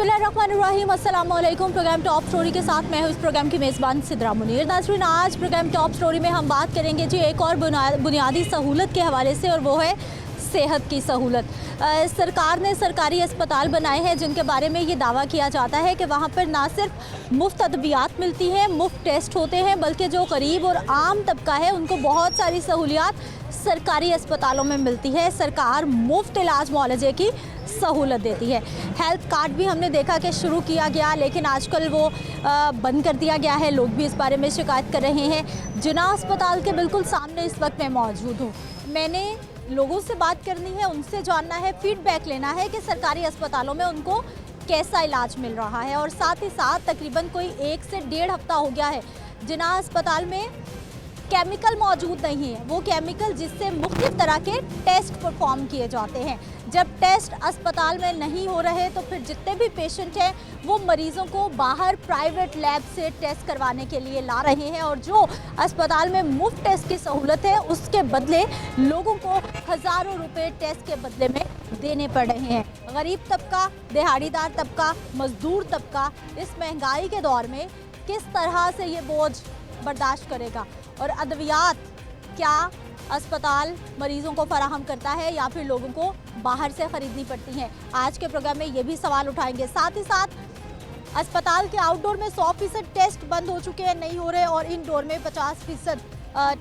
बिस्मिल्लाहिर्रहमानिर्रहीम, अस्सलाम वालेकुम। प्रोग्राम टॉप स्टोरी के साथ मैं हूँ इस प्रोग्राम की मेज़बान सिद्रा मुनीर। नाज़रीन, आज प्रोग्राम टॉप स्टोरी में हम बात करेंगे जी एक और बुनियादी सहूलत के हवाले से, और वो है सेहत की सहूलत। सरकार ने सरकारी अस्पताल बनाए हैं जिनके बारे में ये दावा किया जाता है कि वहाँ पर ना सिर्फ मुफ्त अद्वियात मिलती हैं, मुफ्त टेस्ट होते हैं, बल्कि जो गरीब और आम तबका है उनको बहुत सारी सहूलियात सरकारी अस्पतालों में मिलती है। सरकार मुफ्त इलाज मुआलजे की सहूलत देती है। हेल्थ कार्ड भी हमने देखा कि शुरू किया गया, लेकिन आजकल वो बंद कर दिया गया है। लोग भी इस बारे में शिकायत कर रहे हैं। जिना अस्पताल के बिल्कुल सामने इस वक्त मैं मौजूद हूँ। मैंने लोगों से बात करनी है, उनसे जानना है, फीडबैक लेना है कि सरकारी अस्पतालों में उनको कैसा इलाज मिल रहा है। और साथ ही साथ तकरीबन कोई 1 से 1.5 हफ्ता हो गया है जिना अस्पताल में केमिकल मौजूद नहीं है। वो केमिकल जिससे मुख्तलिफ तरह के टेस्ट परफॉर्म किए जाते हैं। जब टेस्ट अस्पताल में नहीं हो रहे तो फिर जितने भी पेशेंट हैं वो मरीज़ों को बाहर प्राइवेट लैब से टेस्ट करवाने के लिए ला रहे हैं, और जो अस्पताल में मुफ्त टेस्ट की सहूलत है उसके बदले लोगों को हज़ारों रुपए टेस्ट के बदले में देने पड़ रहे हैं। गरीब तबका, दिहाड़ीदार तबका, मजदूर तबका इस महंगाई के दौर में किस तरह से ये बोझ बर्दाश्त करेगा, और अद्वियात क्या अस्पताल मरीज़ों को फराहम करता है या फिर लोगों को बाहर से ख़रीदनी पड़ती हैं। आज के प्रोग्राम में ये भी सवाल उठाएंगे। साथ ही साथ अस्पताल के आउटडोर में 100% टेस्ट बंद हो चुके हैं, नहीं हो रहे, और इनडोर में 50%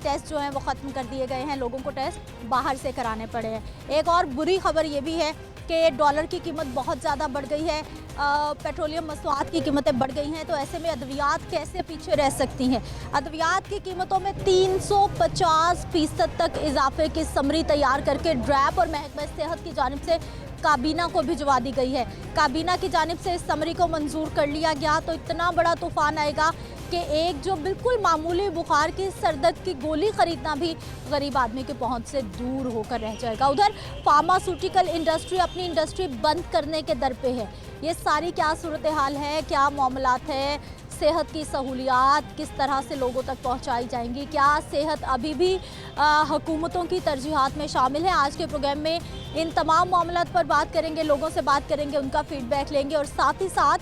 टेस्ट जो हैं वो ख़त्म कर दिए गए हैं। लोगों को टेस्ट बाहर से कराने पड़े हैं। एक और बुरी खबर ये भी है कि डॉलर की कीमत बहुत ज़्यादा बढ़ गई है, पेट्रोलियम मसनूआत की कीमतें बढ़ गई हैं, तो ऐसे में अद्वियात कैसे पीछे रह सकती हैं। अद्वियात की कीमतों में 350% तक इजाफे की समरी तैयार करके ड्रैप और महकमा सेहत की जानिब से काबीना को भिजवा दी गई है। काबीना की जानिब से इस समरी को मंजूर कर लिया गया तो इतना बड़ा तूफान आएगा कि एक जो बिल्कुल मामूली बुखार की सरदर्द की गोली ख़रीदना भी गरीब आदमी की पहुंच से दूर होकर रह जाएगा। उधर फार्मास्यूटिकल इंडस्ट्री अपनी इंडस्ट्री बंद करने के दर पे है। ये सारी क्या सूरत हाल है, क्या मामलात है, सेहत की सहूलियात किस तरह से लोगों तक पहुंचाई जाएंगी, क्या सेहत अभी भी हुकूमतों की तरजीहात में शामिल है। आज के प्रोग्राम में इन तमाम मामलात पर बात करेंगे, लोगों से बात करेंगे, उनका फीडबैक लेंगे, और साथ ही साथ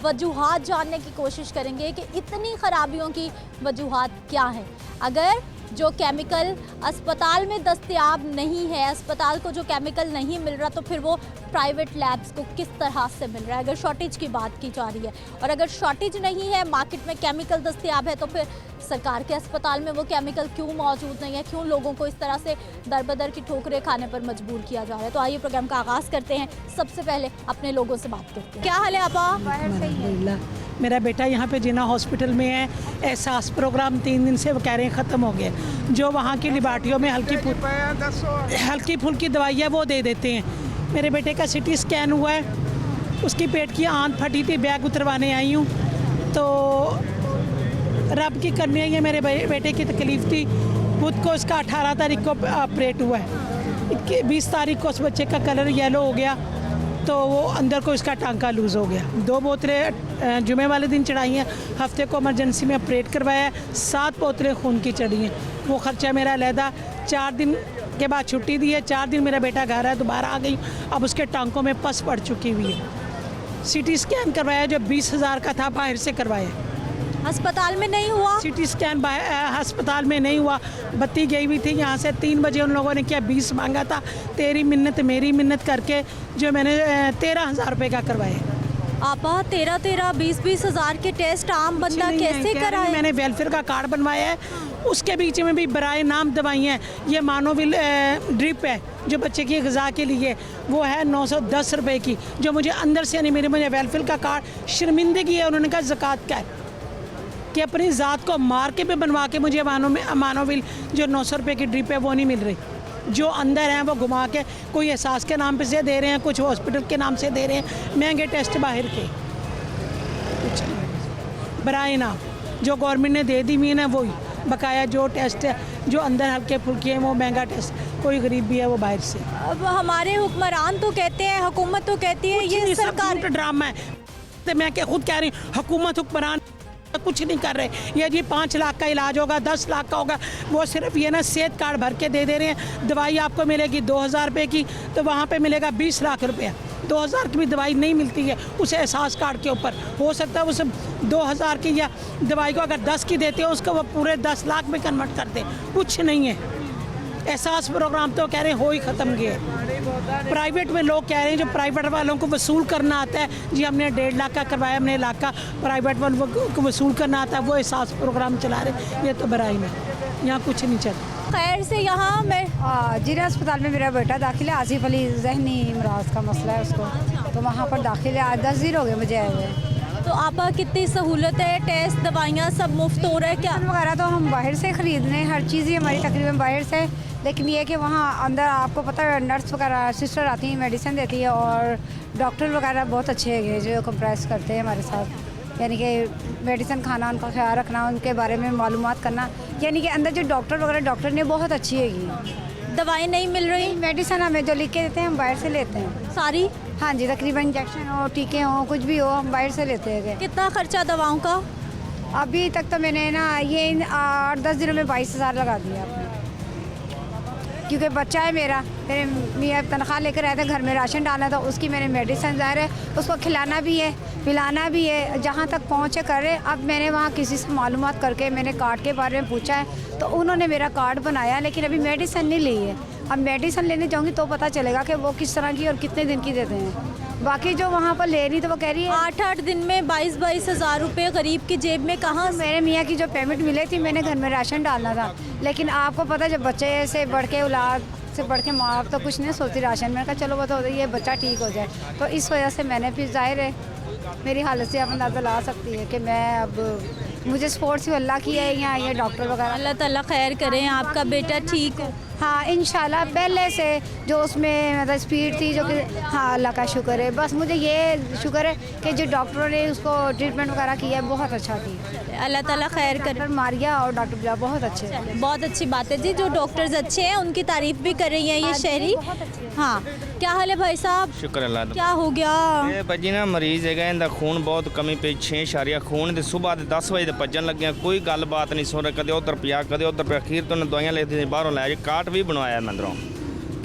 वजूहात जानने की कोशिश करेंगे कि इतनी ख़राबियों की वजूहात क्या हैं। अगर जो केमिकल अस्पताल में दस्तयाब नहीं है, अस्पताल को जो केमिकल नहीं मिल रहा, तो फिर वो प्राइवेट लैब्स को किस तरह से मिल रहा है। अगर शॉर्टेज की बात की जा रही है, और अगर शॉर्टेज नहीं है, मार्केट में केमिकल दस्तयाब है, तो फिर सरकार के अस्पताल में वो केमिकल क्यों मौजूद नहीं है, क्यों लोगों को इस तरह से दर-बदर की ठोकरें खाने पर मजबूर किया जा रहा है। तो आइए प्रोग्राम का आगाज़ करते हैं। सबसे पहले अपने लोगों से बात करते हैं। क्या हाल है आपा? मेरा बेटा यहाँ पे जिना हॉस्पिटल में है। एहसास प्रोग्राम 3 दिन से वो कह रहे हैं ख़त्म हो गया। जो वहाँ की लिबार्टियों में हल्की फुल्की दवाई है वो दे देते हैं। मेरे बेटे का सिटी स्कैन हुआ है, उसकी पेट की आंत फटी थी, बैग उतरवाने आई हूँ। तो रब की करनी है, ये मेरे बेटे की तकलीफ़ थी। खुद को उसका 18 तारीख को ऑपरेट हुआ है। 20 तारीख को उस बच्चे का कलर येलो हो गया, तो वो अंदर को इसका टांका लूज़ हो गया। 2 बोतलें जुमे वाले दिन चढ़ाई हैं, हफ्ते को इमरजेंसी में ऑपरेट करवाया है। 7 बोतलें खून की चढ़ी हैं। वो ख़र्चा मेरा अलहदा। 4 दिन के बाद छुट्टी दी है, 4 दिन मेरा बेटा घर है, दोबारा आ गई। अब उसके टांकों में पस पड़ चुकी हुई है। सिटी स्कैन करवाया जो 20,000 का था, बाहर से करवाया। अस्पताल में नहीं हुआ? सिटी स्कैन अस्पताल में नहीं हुआ। बत्ती गई हुई थी यहाँ से। 3 बजे उन लोगों ने क्या 20 मांगा था। तेरी मिन्नत मेरी मिन्नत करके जो मैंने 13,000 रुपये का करवाया। आपा 13 20 हज़ार के टेस्ट आम बंदा कैसे कराए? मैंने वेलफेयर का कार्ड बनवाया है, उसके बीच में भी बराए नाम दवाइयाँ हैं। ये मानोविल ड्रिप है जो बच्चे की ग़िज़ा के लिए, वो है 910 रुपये की, जो मुझे अंदर से नहीं, मुझे वेलफेयर का कार्ड शर्मिंदगी है। उन्होंने कहा ज़कात का है कि अपनी ज़ात को मार के भी बनवा के मुझे मानोविल जो 900 रुपये की ड्रिप है वो नहीं मिल रही। जो अंदर हैं वो घुमा के कोई एहसास के नाम पे से दे रहे हैं, कुछ हॉस्पिटल के नाम से दे रहे हैं, महंगे टेस्ट बाहर के। बराए नाम जो गवर्नमेंट ने दे दी हुई है ना, वही बकाया जो टेस्ट है जो अंदर हल्के फुल्के हैं वो महंगा टेस्ट, कोई गरीब भी है वो बाहर से। अब हमारे हुक्मरान तो कहते हैं, हुकूमत तो कहती है ये सरकार ड्रामा है। तो मैं खुद कह रही हूँ, हुकूमत हुक्मरान कुछ नहीं कर रहे। ये जी 5 लाख का इलाज होगा, 10 लाख का होगा, वो सिर्फ ये ना सेहत कार्ड भर के दे रहे हैं। दवाई आपको मिलेगी 2,000 रुपये की, तो वहाँ पे मिलेगा 20 लाख रुपया। 2000 की भी दवाई नहीं मिलती है उस एहसास कार्ड के ऊपर। हो सकता है उस 2000 की या दवाई को अगर 10 की देते हो उसको वो पूरे 10 लाख में कन्वर्ट कर दे, कुछ नहीं है। एहसास प्रोग्राम तो कह रहे हैं हो ही ख़त्म गया। प्राइवेट में लोग कह रहे हैं जो प्राइवेट वालों को वसूल करना आता है, जी हमने 1.5 लाख का करवाया, हमने 1 लाख का, प्राइवेट वालों को वसूल करना आता है, वो एहसास प्रोग्राम चला रहे। ये तो बुराई नहीं, यहाँ कुछ नहीं चलता। खैर से यहाँ मैं जिला अस्पताल में मेरा बेटा दाखिल है, आसिफ अली जहनी इमराज का मसला है उसको, तो वहाँ पर दाखिल है। आज 10 दिन हो गए मुझे आए हुए। तो आपका कितनी सहूलत है, टेस्ट दवाइयाँ सब मुफ्त हो रहा है क्या? वगैरह तो हम बाहर से ख़रीद रहे हैं, हर चीज़ ही हमारी तकरीबन बाहर से, लेकिन ये कि वहाँ अंदर आपको पता है नर्स वगैरह सिस्टर आती हैं, मेडिसिन देती है, और डॉक्टर वगैरह बहुत अच्छे हैं जो कंप्रेस करते हैं हमारे साथ, यानी कि मेडिसिन खाना, उनका ख्याल रखना, उनके बारे में मालूमात करना, यानी कि अंदर जो डॉक्टर वगैरह डॉक्टर ने बहुत अच्छी है। दवाई नहीं मिल रही? मेडिसिन हमें जो लिख के देते हैं हम बाहर से लेते हैं सारी? हाँ जी, तकरीबन इंजेक्शन हो, टीके हो, कुछ भी हो, हम बाहर से लेते हैं। कितना खर्चा दवाओं का? अभी तक तो मैंने ना ये 8-10 दिनों में 22,000 लगा दिया आपने, क्योंकि बच्चा है मेरा, मेरे मियाँ तनख्वाह लेकर आए थे, घर में राशन डालना था, उसकी मैंने मेडिसिन ज़ाहिर है उसको खिलाना भी है, पिलाना भी है, जहाँ तक पहुँचे करे। अब मैंने वहाँ किसी से मालूमात करके मैंने कार्ड के बारे में पूछा है, तो उन्होंने मेरा कार्ड बनाया, लेकिन अभी मेडिसिन नहीं ली है। अब मेडिसिन लेने जाऊँगी तो पता चलेगा कि वो किस तरह की और कितने दिन की देते हैं। बाकी जो वहाँ पर ले रही तो वो कह रही है 8-8 दिन में 22-22 हज़ार रुपये गरीब की जेब में कहाँ? मेरे मियाँ की जो पेमेंट मिली थी, मैंने घर में राशन डालना था, लेकिन आपको पता जब बच्चे से बढ़ के औलाद से बढ़ के माँ बाप तो कुछ नहीं सोचती राशन। मैंने कहा चलो वो तो ये बच्चा ठीक हो जाए, तो इस वजह से मैंने फिर ज़ाहिर है मेरी हालत से आप अंदाज़ा ला सकती है कि मैं अब मुझे स्पोर्ट्स भी अल्लाह की है या ये डॉक्टर वगैरह। अल्लाह ताला खैर करें, आपका बेटा ठीक हो। हाँ इंशाल्लाह, पहले से जो उसमें मतलब स्पीड थी जो कि हाँ अल्लाह का शुक्र है। बस मुझे ये शुक्र है कि जो डॉक्टरों ने उसको ट्रीटमेंट वगैरह किया है बहुत अच्छा किया। अल्लाह ताला खैर करे। डॉक्टर मारिया और डॉक्टर बिला बहुत अच्छे हैं। बहुत अच्छी बात है जी, जो डॉक्टर्स अच्छे हैं उनकी तारीफ भी कर रही हैं ये शहरी। हाँ, क्या हाल है भाई साहब? शुक्र अल्लाह दा। क्या हो गया? ਇਹ ਭਾਜੀ ਨਾ ਮਰੀਜ਼ ਹੈਗਾ, ਇਹਦਾ ਖੂਨ ਬਹੁਤ ਕਮੀ ਪਈ, 6 ਇਸ਼ਾਰੀਆ ਖੂਨ ਤੇ ਸਵੇਰ ਦੇ 10 ਵਜੇ ਦੇ ਭੱਜਣ ਲੱਗਿਆ, ਕੋਈ ਗੱਲਬਾਤ ਨਹੀਂ ਸੁਣ ਰਿਹਾ, ਕਦੇ ਉਧਰ ਪਿਆ ਕਦੇ ਉਧਰ ਪਿਆ। ਅਖੀਰ ਤੋਂ ਦਵਾਈਆਂ ਲੈ ਦਿੱਤੀਆਂ, ਬਾਹਰੋਂ ਲੈ ਕੇ ਕਾਟ ਵੀ ਬਣਵਾਇਆ ਮੈਂ ਅੰਦਰੋਂ,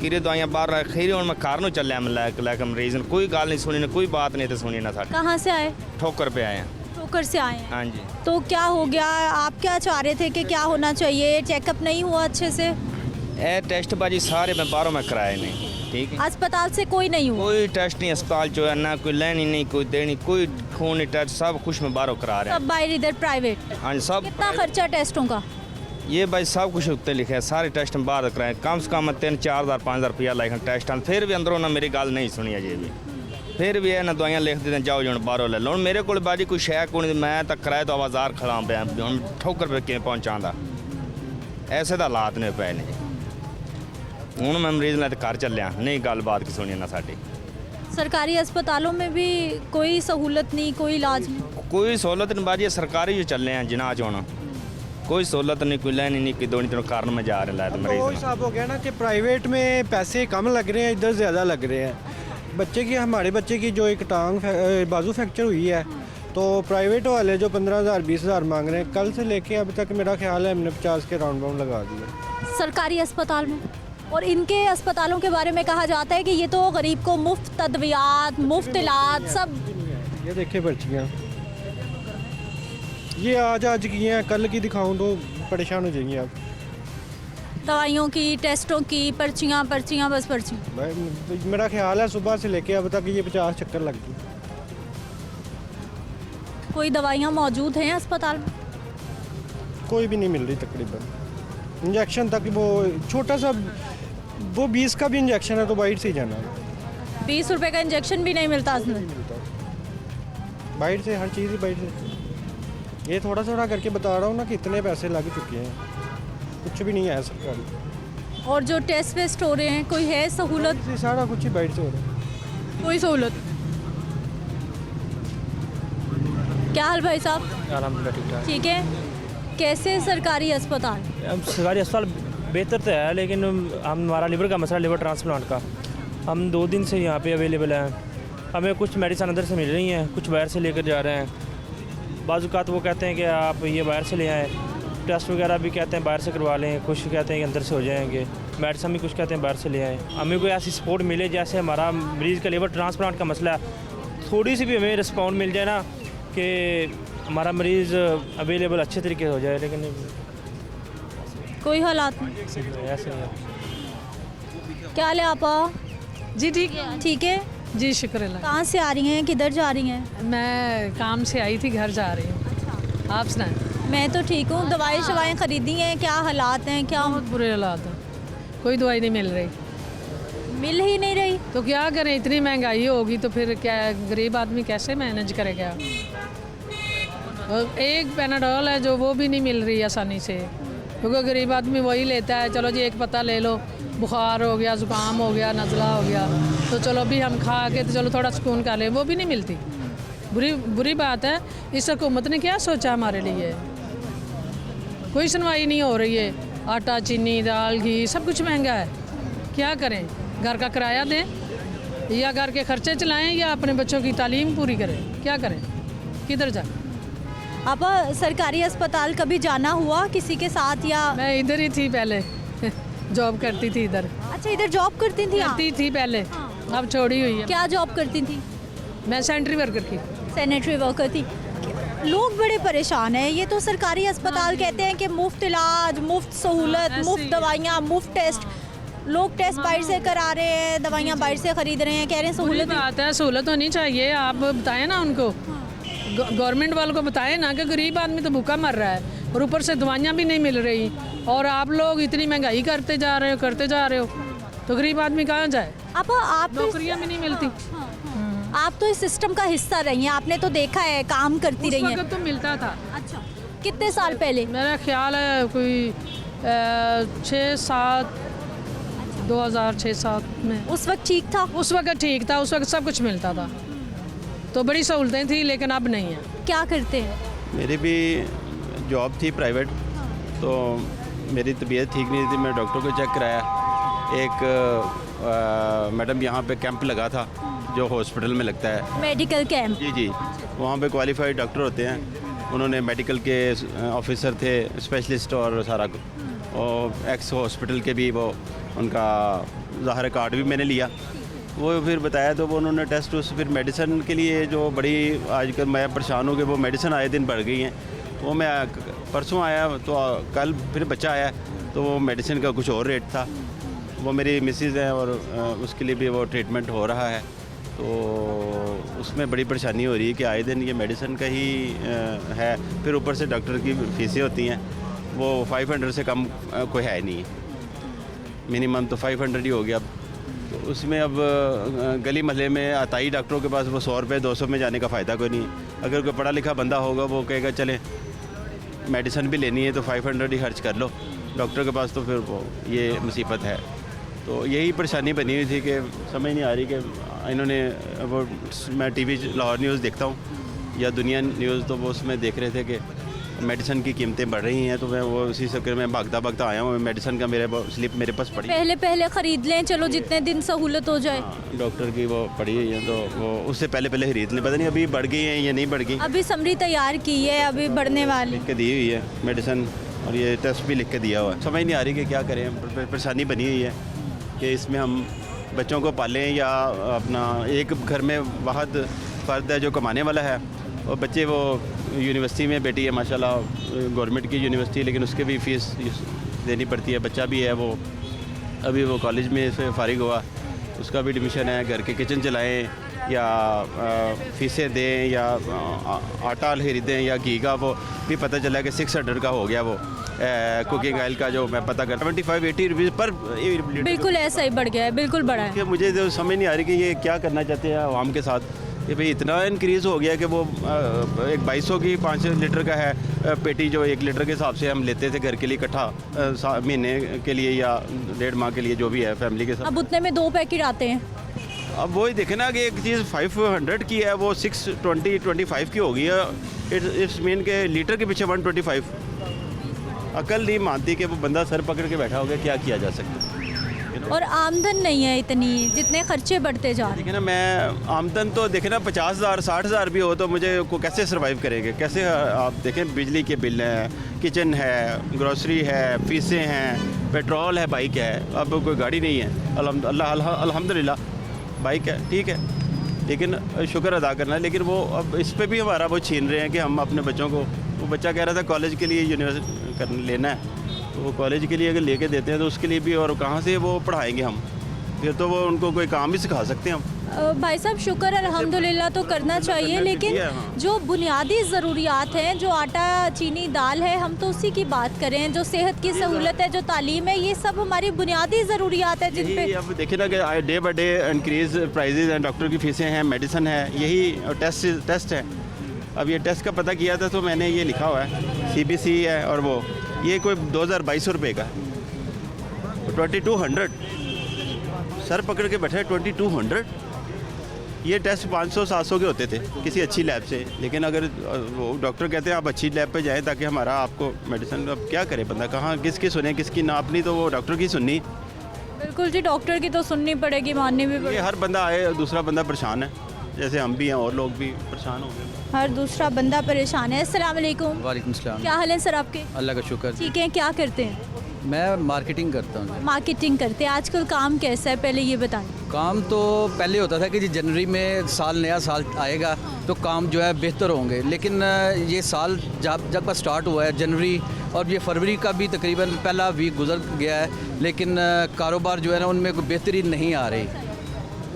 ਕੀਰੇ ਦਵਾਈਆਂ ਬਾਹਰ ਅਖੀਰ ਹੁਣ ਮੈਂ ਘਰ ਨੂੰ ਚੱਲਿਆ, ਮੈਂ ਲੈ ਕੇ ਮਰੀਜ਼ ਨੂੰ ਕੋਈ ਗੱਲ ਨਹੀਂ ਸੁਣੀ ਨਾ ਕੋਈ ਬਾਤ नहीं तो सुनी ना साਡੀ। कहाँ से आए? ठोकर पे आए हैं। ठोकर से आए हैं। हाँ जी। तो क्या हो गया? आप क्या चाह रहे थे कि क्या होना चाहिए? चेकअप नहीं हुआ अच्छे से? ਇਹ ਟੈਸਟ ਭਾਜੀ ਸਾਰੇ ਮੈਂ ਬਾਹਰੋਂ ਮੈਂ ਕਰਾਏ ਨੇ, ठीक है। अस्पताल से कोई नहीं हुआ? कोई टेस्ट नहीं अस्पताल चो है, ना कोई लेनी नहीं कोई देनी, कोई खून नहीं टेस्ट, सब कुछ मैं बाहरों करा रहा सब बाहर इधर प्राइवेट? हाँ जी सब। कितना खर्चा टेस्टों का? ये भाई सब कुछ उत्ते लिखे है, सारे टेस्ट में बाहर कराए, कम से कम 3-4 हज़ार 5 हज़ार रुपया लाइक टेस्ट, फिर भी अंदरों ना मेरी गल नहीं सुनी अजे भी, फिर भी ना दवाइयाँ लिख देते जाओ जो बाहरों ले लो। मेरे को बाजी कोई शै को नहीं, मैं तो किराए तो आवाज़ार खड़ा पाया, हम ठोकर पे किमें पहुँचा, ऐसे तो हालात ने पे ने। हूँ मैं मरीज़ ने घर चलिया, नहीं गलबात की सुनी ना साड़ी। सरकारी अस्पतालों में भी कोई सहूलत नहीं, कोई इलाज नहीं? कोई सहूलत नहीं बाजी, सरकारी जो चल रहे हैं जिना होना, कोई सहूलत नहीं, कोई लेनी नहीं, कोई दोनी कारण में जा रहे हैं वो मरीज। हिसाब हो गया ना कि प्राइवेट में पैसे कम लग रहे हैं, इधर ज़्यादा लग रहे हैं। बच्चे की हमारे बच्चे की जो एक बाजू फ्रैक्चर हुई है, तो प्राइवेट वाले जो 15,000 20,000 मांग रहे हैं, कल से लेके अभी तक मेरा ख्याल है हमने 50 के राउंड बाउंड लगा दिए सरकारी अस्पताल में। और इनके अस्पतालों के बारे में कहा जाता है कि ये तो गरीब को मुफ्त तदवियात, मुफ्त इलाज सब। ये देखिए पर्चियाँ, ये आज की हैं, कल की दिखाऊं तो परेशान हो जाएंगे आप। दवाइयों की, टेस्टों की, पर्चियाँ बस पर्चियाँ। भाई मेरा ख्याल है सुबह से लेके अब तक ये 50 चक्कर लग गए। कोई दवाइयाँ मौजूद हैं अस्पताल में? कोई भी नहीं मिल रही तकरीबन, इंजेक्शन तक वो छोटा सा वो 20 का भी इंजेक्शन है तो बाहर से ही जाना है। 20 रुपए का इंजेक्शन भी नहीं मिलता उसमें? बाहर से हर चीज़ ही बाहर से। ये थोड़ा थोड़ा करके बता रहा हूँ ना कि इतने पैसे लग चुके हैं, कुछ भी नहीं है सरकारी। और जो टेस्ट वेस्ट हो रहे हैं, कोई है सहूलत? ये सारा कुछ ही बाहर से हो रहा है। कोई सहूलत? क्या हाल भाई साहब? अल्हम्दुलिल्लाह ठीक ठाक। ठीक है। कैसे सरकारी अस्पताल? अब सरकारी अस्पताल बेहतर तो है, लेकिन हमारा लिवर का मसला, लिवर ट्रांसप्लांट का, हम 2 दिन से यहाँ पे अवेलेबल हैं। हमें कुछ मेडिसिन अंदर से मिल रही हैं, कुछ बाहर से लेकर जा रहे हैं। बाज़ औक़ात वो कहते हैं कि आप ये बाहर से ले आएँ, टेस्ट वगैरह भी कहते हैं बाहर से करवा लें, कुछ कहते हैं कि अंदर से हो जाएंगे, मेडिसिन भी कुछ कहते हैं बाहर से ले आएँ। हमें कोई ऐसी सपोर्ट मिले, जैसे हमारा मरीज़ का लिवर ट्रांसप्लांट का मसला है, थोड़ी सी भी हमें रिस्पॉन्ड मिल जाए ना कि हमारा मरीज़ अवेलेबल अच्छे तरीके से हो जाए, लेकिन कोई हालात नहीं। ऐसे नहीं है। क्या हाल है आपा? जी ठीक ठीक है। जी शुक्र अल्लाह। कहाँ से आ रही हैं, किधर जा रही हैं? मैं काम से आई थी, घर जा रही हूँ। आप सुनाएं। मैं तो ठीक हूँ। दवाई शवाएँ ख़रीदी हैं, क्या हालात हैं, क्या बहुत बुरे हालात हैं, कोई दवाई नहीं मिल रही। मिल ही नहीं रही? तो क्या करें, इतनी महंगाई होगी तो फिर क्या गरीब आदमी कैसे मैनेज करेगा। और एक पैनाडोल है जो वो भी नहीं मिल रही आसानी से, क्योंकि गरीब आदमी वही लेता है, चलो जी एक पत्ता ले लो, बुखार हो गया, ज़ुकाम हो गया, नज़ला हो गया, तो चलो भी हम खा के तो चलो थोड़ा सुकून का लें, वो भी नहीं मिलती। बुरी बात है। इस हुकूमत ने क्या सोचा हमारे लिए, कोई सुनवाई नहीं हो रही है। आटा, चीनी, दाल, घी सब कुछ महंगा है, क्या करें। घर का किराया दें या घर के खर्चे चलाएं या अपने बच्चों की तालीम पूरी करें, क्या करें, किधर जाए। आपा सरकारी अस्पताल कभी जाना हुआ किसी के साथ या? मैं इधर ही थी पहले जॉब करती थी इधर। अच्छा, इधर जॉब करती थी आप? करती थी पहले, अब छोड़ी हुई है। क्या जॉब करती थी? मैं सैनिटरी वर्कर की। सैनिटरी वर्कर थी। लोग बड़े परेशान हैं। ये तो सरकारी अस्पताल कहते हैं कि मुफ्त इलाज, मुफ्त सहूलत, मुफ्त दवाइयाँ, मुफ्त टेस्ट। लोग टेस्ट बाहर से करा रहे हैं, दवाइयाँ बाहर से खरीद रहे हैं, कह रहे हैं बुरी सहूलत। बात है, सहूलत होनी चाहिए। आप बताएं ना उनको, गवर्नमेंट वालों को बताएं ना कि गरीब आदमी तो भूखा मर रहा है और ऊपर से दवाइयाँ भी नहीं मिल रही, और आप लोग इतनी महंगाई करते जा रहे हो तो गरीब आदमी कहाँ जाए। आप तो नौकरियाँ भी नहीं मिलती। आप तो इस सिस्टम का हिस्सा रही हैं, आपने तो देखा है, काम करती उस रही हैं। वक्त तो मिलता था। अच्छा, कितने साल पहले? मेरा ख्याल है कोई 6-7 2006-7 में। उस वक्त ठीक था? उस वक्त ठीक था, उस वक्त सब कुछ मिलता था, तो बड़ी सहूलतें थी, लेकिन अब नहीं है। क्या करते हैं? मेरी भी जॉब थी प्राइवेट, तो मेरी तबीयत ठीक नहीं थी, मैं डॉक्टर को चेक कराया। एक मैडम यहाँ पे कैंप लगा था जो हॉस्पिटल में लगता है, मेडिकल कैंप? जी, वहाँ पे क्वालिफाइड डॉक्टर होते हैं, उन्होंने मेडिकल के ऑफिसर थे, स्पेशलिस्ट और सारा कुछ, और एक्स हॉस्पिटल के भी वो उनका ज़ाहिर कार्ड भी मैंने लिया। वो फिर बताया तो वो उन्होंने टेस्ट उस फिर मेडिसिन के लिए जो बड़ी आजकल मैं परेशान हूँ कि वो मेडिसिन आए दिन बढ़ गई हैं। वो मैं परसों आया तो कल फिर बच्चा आया तो वो मेडिसिन का कुछ और रेट था। वो मेरी मिसेज़ हैं और उसके लिए भी वो ट्रीटमेंट हो रहा है, तो उसमें बड़ी परेशानी हो रही है कि आए दिन ये मेडिसिन का ही है। फिर ऊपर से डॉक्टर की फीसें होती हैं, वो 500 से कम कोई है नहीं, मिनिमम तो 500 ही हो गया। तो उसमें अब गली महल्ले में अताई डॉक्टरों के पास वो 100 रुपये 200 में जाने का फ़ायदा कोई नहीं है। अगर कोई पढ़ा लिखा बंदा होगा वो कहेगा चले मेडिसिन भी लेनी है तो 500 ही खर्च कर लो, डॉक्टर के पास तो फिर वो ये मुसीबत है। तो यही परेशानी बनी हुई थी कि समझ नहीं आ रही कि इन्होंने वो, मैं टीवी लाहौर न्यूज़ देखता हूँ या दुनिया न्यूज़, तो वो उसमें देख रहे थे कि मेडिसिन की कीमतें बढ़ रही हैं, तो मैं वो उसी चक्कर में भागता आया हूँ। मेडिसिन का स्लिप मेरे पास पड़ी, पहले ख़रीद लें, चलो जितने दिन सहूलत हो जाए। डॉक्टर की वो पड़ी हुई है, तो वो उससे पहले खरीद लें। पता नहीं अभी बढ़ गई है या नहीं बढ़ गई। अभी समरी तैयार की है, अभी बढ़ने वाली लिख के दी हुई है मेडिसिन, और ये टेस्ट भी लिख के दिया हुआ है। समझ नहीं आ रही कि क्या करें, परेशानी बनी हुई है कि इसमें हम बच्चों को पालें या अपना एक घर में वाहद फ़र्द है जो कमाने वाला है, और बच्चे वो यूनिवर्सिटी में, बेटी है माशाल्लाह गवर्नमेंट की यूनिवर्सिटी, लेकिन उसके भी फ़ीस देनी पड़ती है। बच्चा भी है वो अभी वो कॉलेज में से फारिग हुआ, उसका भी एडमिशन है। घर के किचन चलाएं या फ़ीसें दें या आटा खरीदें या घी का, वो भी पता चला कि 600 का हो गया वो कुकिंग ऑयल का, जो मैं पता कर 75-80 रुपीज़ पर। बिल्कुल ऐसा ही बढ़ गया है, बिल्कुल बढ़ा है। मुझे तो समझ नहीं आ रही कि ये क्या करना चाहते हैं आवाम के साथ कि भाई इतना इनक्रीज़ हो गया कि वो एक 2200 की 5 लीटर का है पेटी, जो 1 लीटर के हिसाब से हम लेते थे घर के लिए इकट्ठा महीने के लिए या 1.5 माह के लिए जो भी है फैमिली के साथ। अब उतने में 2 पैकेट आते हैं। अब वही देखे ना कि एक चीज़ 500 की है वो 620-25 की हो गई है। इट्स मीन के लीटर के पीछे 125। अकल नहीं मानती कि वो बंदा सर पकड़ के बैठा होगा, क्या किया जा सकता है। और आमदन नहीं है इतनी, जितने खर्चे बढ़ते जा रहे हैं। देखिए ना, मैं आमदन तो देखे ना 50,000 60,000 भी हो तो मुझे को कैसे सर्वाइव करेंगे, कैसे आप देखें, बिजली के बिल हैं, किचन है, ग्रोसरी है, फीसें हैं, पेट्रोल है, बाइक है, अब कोई गाड़ी नहीं है, अल्हम्दुलिल्लाह बाइक है, ठीक है, लेकिन शुक्र अदा करना है। लेकिन वो अब इस पे भी हमारा वो छीन रहे हैं कि हम अपने बच्चों को, वो बच्चा कह रहा था कॉलेज के लिए यूनिवर्सिटी कर लेना है, तो वो कॉलेज के लिए अगर लेके देते हैं तो उसके लिए भी, और कहाँ से वो पढ़ाएंगे हम, फिर तो वो उनको कोई काम भी सिखा सकते हैं हम। भाई साहब शुक्र अल्हम्दुलिल्लाह तो करना चाहिए, लेकिन जो बुनियादी ज़रूरियात हैं, जो आटा चीनी दाल है, हम तो उसी की बात करें। जो सेहत की सहूलत है, जो तालीम है, ये सब हमारी बुनियादी ज़रूरियात है जिन पे यही अब देखिए ना कि day by day increase prices हैं, डॉक्टर की फीसें हैं, मेडिसिन है, यही टेस्ट है। अब ये टेस्ट का पता किया था तो मैंने ये लिखा हुआ है CBC है, और वो ये कोई 2022 रुपये का 2200, सर पकड़ के बैठे 2200। ये टेस्ट 500-700 के होते थे किसी अच्छी लैब से, लेकिन अगर वो डॉक्टर कहते हैं आप अच्छी लैब पे जाएं ताकि हमारा आपको मेडिसिन, अब क्या करे बंदा, कहाँ किसकी सुने, किसकी ना, अपनी तो वो डॉक्टर की सुननी। बिल्कुल जी, डॉक्टर की तो सुननी पड़ेगी, माननी भी ये पड़ेगी। हर बंदा आए दूसरा बंदा परेशान है, जैसे हम भी हैं और लोग भी परेशान हो गए। हर दूसरा बंदा परेशान है। अस्सलाम वालेकुम। वालेकुम सलाम। क्या हाल है सर आपके? अल्लाह का शुक्र। ठीक है, क्या करते हैं? मैं मार्केटिंग करता हूँ। मार्केटिंग करते हैं। आजकल काम कैसा है, पहले ये बताएं। काम तो पहले होता था कि जी जनवरी में नया साल आएगा तो काम जो है बेहतर होंगे, लेकिन ये साल जब स्टार्ट हुआ है जनवरी, और ये फरवरी का भी तकरीबन पहला वीक गुजर गया है, लेकिन कारोबार जो है ना उनमें कोई बेहतरी नहीं आ रही।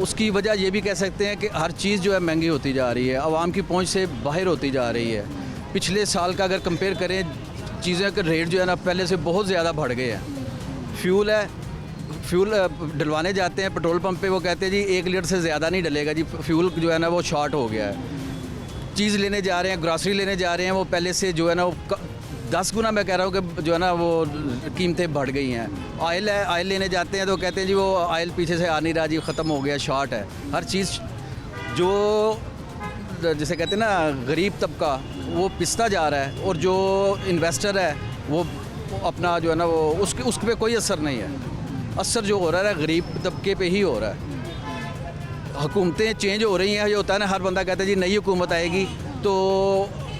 उसकी वजह ये भी कह सकते हैं कि हर चीज़ जो है महंगी होती जा रही है, आवाम की पहुंच से बाहर होती जा रही है। पिछले साल का अगर कंपेयर करें, चीज़ें के रेट जो है ना पहले से बहुत ज़्यादा बढ़ गए हैं। फ्यूल डलवाने जाते हैं पेट्रोल पंप पे, वो कहते हैं जी 1 लीटर से ज़्यादा नहीं डलेगा जी, फ्यूल जो है ना वो शॉर्ट हो गया है। चीज़ लेने जा रहे हैं, ग्रॉसरी लेने जा रहे हैं, वो पहले से जो है ना वो 10 गुना मैं कह रहा हूँ कि जो है ना वो कीमतें बढ़ गई हैं। ऑयल है, ऑयल लेने जाते हैं तो कहते हैं जी वो ऑयल पीछे से आ नहीं रहा जी, ख़त्म हो गया, शॉर्ट है। हर चीज़ जो जैसे कहते हैं ना गरीब तबका वो पिसता जा रहा है, और जो इन्वेस्टर है वो अपना जो है ना वो उसके पे कोई असर नहीं है। असर जो हो रहा है गरीब तबके पे ही हो रहा है। हुकूमतें चेंज हो रही हैं, ये होता है ना, हर बंदा कहता है जी नई हुकूमत आएगी तो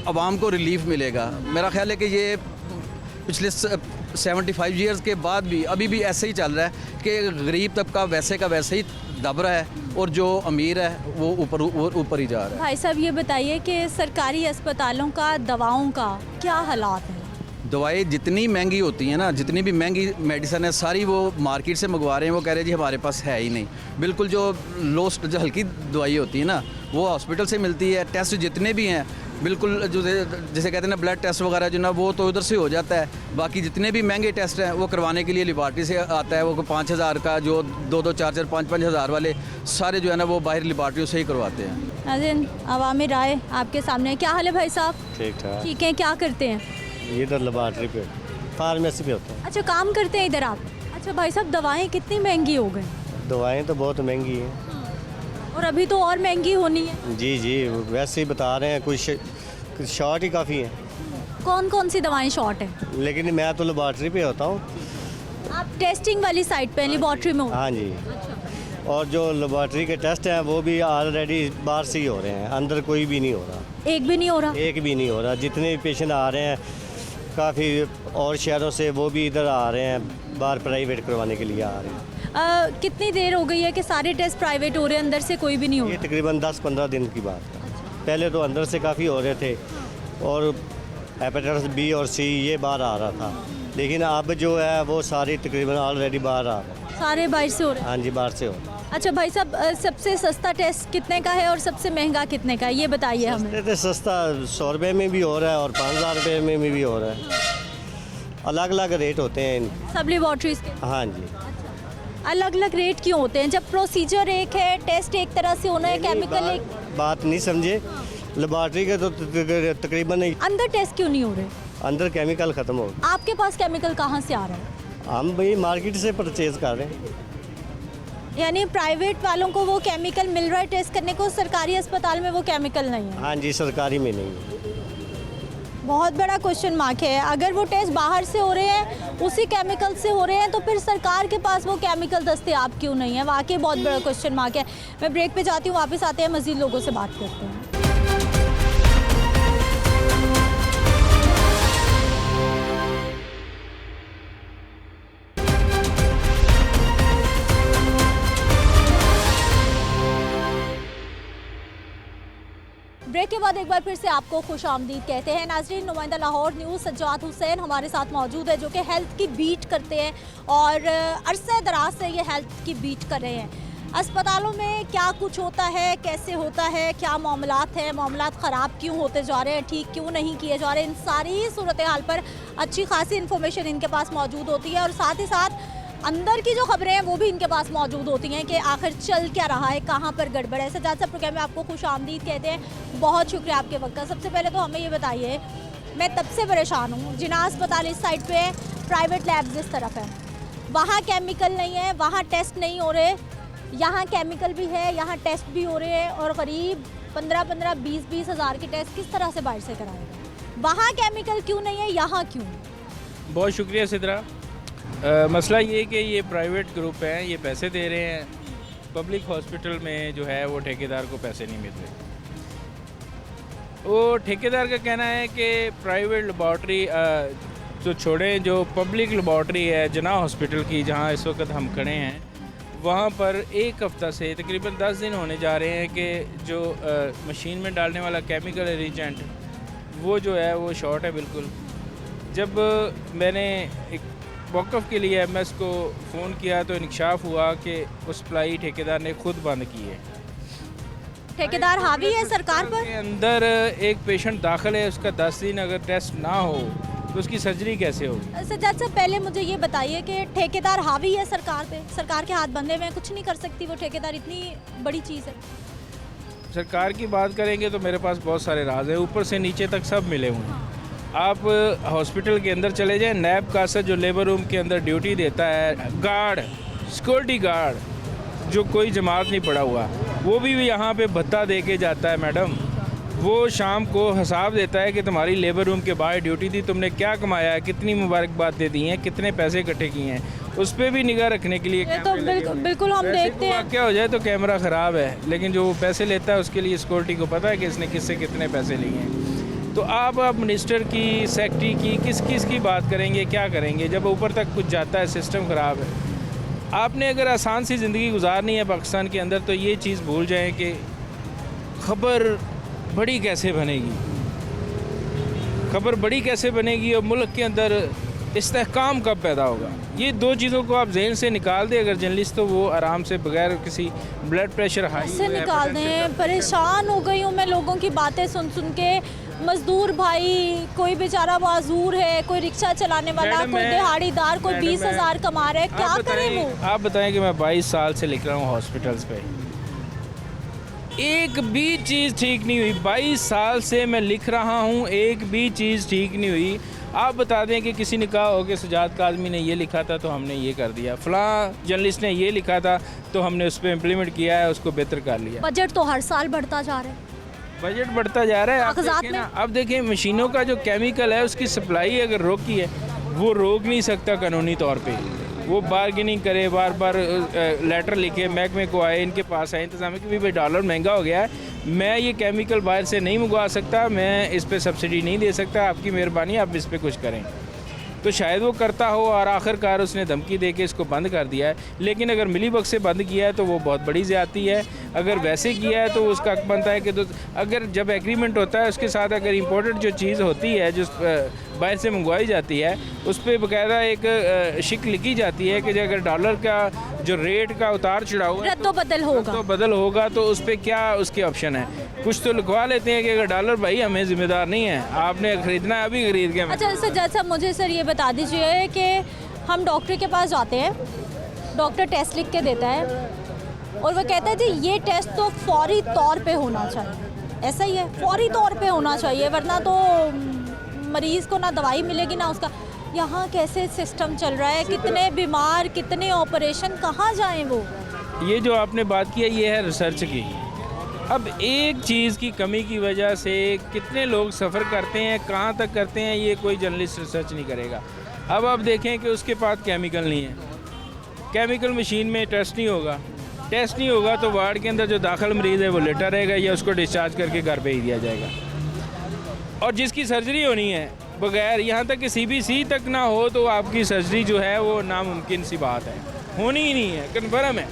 आवाम को रिलीफ मिलेगा। मेरा ख्याल है कि ये पिछले 75 ईयर्स के बाद भी अभी भी ऐसे ही चल रहा है कि गरीब तबका वैसे का वैसे ही दब रहा है, और जो अमीर है वो ऊपर ही जा रहा है। भाई साहब ये बताइए कि सरकारी अस्पतालों का दवाओं का क्या हालात है? दवाई जितनी महंगी होती हैं ना, जितनी भी महंगी मेडिसिन है सारी वो मार्केट से मंगवा रहे हैं। वो कह रहे हैं जी हमारे पास है ही नहीं। बिल्कुल जो जो हल्की दवाई होती है ना वो हॉस्पिटल से मिलती है। टेस्ट जितने भी हैं बिल्कुल जो जैसे कहते हैं ना ब्लड टेस्ट वगैरह जो ना वो तो उधर से हो जाता है। बाकी जितने भी महंगे टेस्ट हैं वो करवाने के लिए लेबॉर्ट्री से आता है। वो 5,000 का जो 2-2, 4-4, 5-5 हज़ार वाले सारे जो है ना वो बाहर लेबॉर्ट्रियों से ही करवाते हैं। नाज़रीन अवामी राय आपके सामने। क्या हाल है भाई साहब? ठीक ठाक। ठीक है, क्या करते हैं? इधर लेबॉर्ट्री पे फार्मेसी पे होता है। अच्छा, काम करते हैं इधर आप? अच्छा भाई साहब, दवाएं कितनी महंगी हो गई? दवाएं तो बहुत महंगी हैं। और अभी तो और महंगी होनी है। जी जी, वैसे ही बता रहे हैं, कुछ शॉर्ट ही काफ़ी हैं। कौन कौन सी दवाएं शॉर्ट हैं? लेकिन मैं तो लेबॉर्ट्री पे होता हूँ। आप टेस्टिंग वाली साइड पे लेबॉर्ट्री में हो? हाँ जी। और जो लेबॉर्ट्री के टेस्ट हैं वो भी ऑलरेडी बाहर से ही हो रहे हैं, अंदर कोई भी नहीं हो रहा। एक भी नहीं हो रहा? एक भी नहीं हो रहा। जितने भी पेशेंट आ रहे हैं काफ़ी और शहरों से, वो भी इधर आ रहे हैं, बाहर प्राइवेट करवाने के लिए आ रहे हैं। कितनी देर हो गई है कि सारे टेस्ट प्राइवेट हो रहे हैं, अंदर से कोई भी नहीं हो ये रहा? तकरीबन 10-15 दिन की बात है। पहले तो अंदर से काफ़ी हो रहे थे और हेपेटाइटिस बी और सी ये बाहर आ रहा था, लेकिन अब जो है वो सारी तकरीबन ऑलरेडी बाहर आ रहा है। सारे बाहर से हो रहे हैं? हाँ जी, बाहर से हो रहा है। अच्छा भाई साहब, सबसे सस्ता टेस्ट कितने का है और सबसे महंगा कितने का है, ये बताइए हमें। तो सस्ता 100 रुपये में भी हो रहा है और 5,000 रुपये में भी हो रहा है। अलग अलग रेट होते हैं इनके। सब लेबॉर्ट्रीज के? हाँ जी। अलग अलग रेट क्यों होते हैं जब प्रोसीजर एक है, टेस्ट एक तरह से होना है, केमिकल एक? बात नहीं समझे। लेबॉर्ट्री के तो तकरीबन अंदर टेस्ट क्यों नहीं हो रहे? अंदर केमिकल ख़त्म हो गए। आपके पास केमिकल कहाँ से आ रहा है? हम भाई मार्केट से परचेज कर रहे हैं। यानी प्राइवेट वालों को वो केमिकल मिल रहा है टेस्ट करने को, सरकारी अस्पताल में वो केमिकल नहीं है? हाँ जी, सरकारी में नहीं है। बहुत बड़ा क्वेश्चन मार्क है। अगर वो टेस्ट बाहर से हो रहे हैं, उसी केमिकल से हो रहे हैं, तो फिर सरकार के पास वो केमिकल दस्तयाब क्यों नहीं है? वाकई बहुत बड़ा क्वेश्चन मार्क है। मैं ब्रेक पे जाती हूँ, वापस आते हैं, मज़ीद लोगों से बात करते हैं। ब्रेक के बाद एक बार फिर से आपको खुश आमदीद कहते हैं। नाज़रीन, नुमाइंदा लाहौर न्यूज़ सज्जाद हुसैन हमारे साथ मौजूद है, जो कि हेल्थ की बीट करते हैं और अरसे दराज से ये हेल्थ की बीट कर रहे हैं। अस्पतालों में क्या कुछ होता है, कैसे होता है, क्या मामलात हैं, मामलात ख़राब क्यों होते जा रहे हैं, ठीक क्यों नहीं किए जा रहे हैं, इन सारी सूरत हाल पर अच्छी खासी इन्फॉर्मेशन इनके पास मौजूद होती है और साथ ही साथ अंदर की जो खबरें हैं वो भी इनके पास मौजूद होती हैं कि आखिर चल क्या रहा है, कहाँ पर गड़बड़ है। सज्जाद साहब, प्रोग्राम में आपको खुश आमदीद कहते हैं। बहुत शुक्रिया आपके वक्त का। सबसे पहले तो हमें ये बताइए, मैं तब से परेशान हूँ, जिना अस्पताल इस साइड पे है, प्राइवेट लैब्स इस तरफ है, वहाँ केमिकल नहीं है, वहाँ टेस्ट नहीं हो रहे, यहाँ केमिकल भी है, यहाँ टेस्ट भी हो रहे हैं और करीब 15-15, 20-20 हज़ार के टेस्ट किस तरह से बाहर से कराएंगे? वहाँ केमिकल क्यों नहीं है, यहाँ क्यों? बहुत शुक्रिया सिद्रा। मसला ये कि ये प्राइवेट ग्रुप हैं, ये पैसे दे रहे हैं, पब्लिक हॉस्पिटल में जो है वो ठेकेदार को पैसे नहीं मिल रहे। वो ठेकेदार का कहना है कि प्राइवेट लेबॉर्ट्री तो छोड़ें, जो पब्लिक लेबॉर्ट्री है जना हॉस्पिटल की, जहाँ इस वक्त हम खड़े हैं, वहाँ पर एक हफ़्ता से तकरीबन 10 दिन होने जा रहे हैं कि जो मशीन में डालने वाला केमिकल एजेंट वो जो है वो शॉर्ट है बिल्कुल। जब मैंने एक वक़्फ़ के लिए एमएस को फ़ोन किया तो इंकशाफ हुआ कि वो सप्लाई ठेकेदार ने खुद बंद की है। ठेकेदार हावी है सरकार पर? के अंदर एक पेशेंट दाखिल है, उसका 10 दिन अगर टेस्ट ना हो तो उसकी सर्जरी कैसे होगी? सज्जाद साहब, पहले मुझे ये बताइए कि ठेकेदार हावी है सरकार पे, सरकार के हाथ बंधे हुए हैं, कुछ नहीं कर सकती वो ठेकेदार, इतनी बड़ी चीज़ है। सरकार की बात करेंगे तो मेरे पास बहुत सारे राज हैं, ऊपर से नीचे तक सब मिले हुए हैं। आप हॉस्पिटल के अंदर चले जाएं, नैब कासर जो लेबर रूम के अंदर ड्यूटी देता है, गार्ड, सिक्योरिटी गार्ड, जो कोई जमात नहीं पड़ा हुआ, वो भी यहाँ पे भत्ता दे के जाता है मैडम। वो शाम को हिसाब देता है कि तुम्हारी लेबर रूम के बाहर ड्यूटी थी, तुमने क्या कमाया है, कितनी मुबारकबाद दे दी हैं, कितने पैसे इकट्ठे किए हैं, उस पर भी निगाह रखने के लिए तो बिल्कुल हम देखते हैं। क्या हो जाए तो कैमरा ख़राब है, लेकिन जो पैसे लेता है उसके लिए सिक्योरिटी को पता है कि इसने किससे कितने पैसे लिए हैं। तो आप मिनिस्टर की, सेक्रेटरी की, किस की बात करेंगे, क्या करेंगे जब ऊपर तक कुछ जाता है, सिस्टम ख़राब है। आपने अगर आसान सी ज़िंदगी गुजारनी है पाकिस्तान के अंदर तो ये चीज़ भूल जाएं कि खबर बड़ी कैसे बनेगी, खबर बड़ी कैसे बनेगी और मुल्क के अंदर इस्तेहकाम कब पैदा होगा। ये दो चीज़ों को आप जहन से निकाल दें अगर जर्नलिस्ट, तो वो आराम से बगैर किसी ब्लड प्रेशर हाई से निकाल दें। परेशान हो गई हूँ मैं लोगों की बातें सुन सुन के। मजदूर भाई, कोई बेचारा माजूर है, कोई रिक्शा चलाने वाला, कोई दिहाड़ीदार, कोई 20,000 कमा रहा है, क्या करें वो? आप बताएं कि मैं 22 साल से लिख रहा हूँ हॉस्पिटल्स पे, एक भी चीज़ ठीक नहीं हुई। 22 साल से मैं लिख रहा हूँ, एक भी चीज़ ठीक नहीं हुई। आप बता दें कि किसी ने कहा हो कि सजाद काज़मी ने ये लिखा था तो हमने ये कर दिया, फ़लाँ जर्नलिस्ट ने ये लिखा था तो हमने उस पर इम्प्लीमेंट किया है, उसको बेहतर कर लिया। बजट तो हर साल बढ़ता जा रहा है, बजट बढ़ता जा रहा है। आप देखिए ना, अब देखिए मशीनों का जो केमिकल है उसकी सप्लाई अगर रोकी है, वो रोक नहीं सकता कानूनी तौर पे। वो बारगेनिंग करे, बार बार लेटर लिखे, महकमे को आए, इनके पास आए इंतजाम कि भाई डॉलर महंगा हो गया है, मैं ये केमिकल बाहर से नहीं मंगवा सकता, मैं इस पर सब्सिडी नहीं दे सकता, आपकी मेहरबानी आप इस पर कुछ करें। तो शायद वो करता हो और आखिरकार उसने धमकी दे के इसको बंद कर दिया है। लेकिन अगर मिली बग से बंद किया है तो वो बहुत बड़ी ज़्यादती है, अगर वैसे किया है तो उसका हक बनता है कि तो अगर जब एग्रीमेंट होता है उसके साथ अगर इम्पोर्टेड जो चीज़ होती है, जो बाहर से मंगवाई जाती है, उस पर बाकायदा एक शिक लिखी जाती है कि अगर डॉलर का जो रेट का उतार चढ़ाव बदल होगा तो उस पर क्या उसके ऑप्शन है। कुछ तो लिखवा लेते हैं कि अगर डॉलर भाई हमें ज़िम्मेदार नहीं है, आपने ख़रीदना है अभी खरीद के। अच्छा सर, जैसा मुझे सर ये बता दीजिए कि हम डॉक्टर के पास जाते हैं, डॉक्टर टेस्ट लिख के देता है और वो कहता है जी ये टेस्ट तो फौरी तौर पे होना चाहिए, ऐसा ही है, फौरी तौर पे होना चाहिए, वरना तो मरीज़ को ना दवाई मिलेगी ना उसका। यहाँ कैसे सिस्टम चल रहा है, कितने बीमार, कितने ऑपरेशन, कहाँ जाएं वो? ये जो आपने बात की है ये है रिसर्च की। अब एक चीज़ की कमी की वजह से कितने लोग सफ़र करते हैं, कहाँ तक करते हैं, ये कोई जर्नलिस्ट रिसर्च नहीं करेगा। अब आप देखें कि उसके पास केमिकल नहीं है, केमिकल मशीन में टेस्ट नहीं होगा तो वार्ड के अंदर जो दाखिल मरीज़ है वो लेटा रहेगा या उसको डिस्चार्ज करके घर भेज दिया जाएगा। और जिसकी सर्जरी होनी है बगैर यहाँ तक कि CBC तक ना हो तो आपकी सर्जरी जो है वो नामुमकिन सी बात है, होनी ही नहीं है, कन्फर्म है।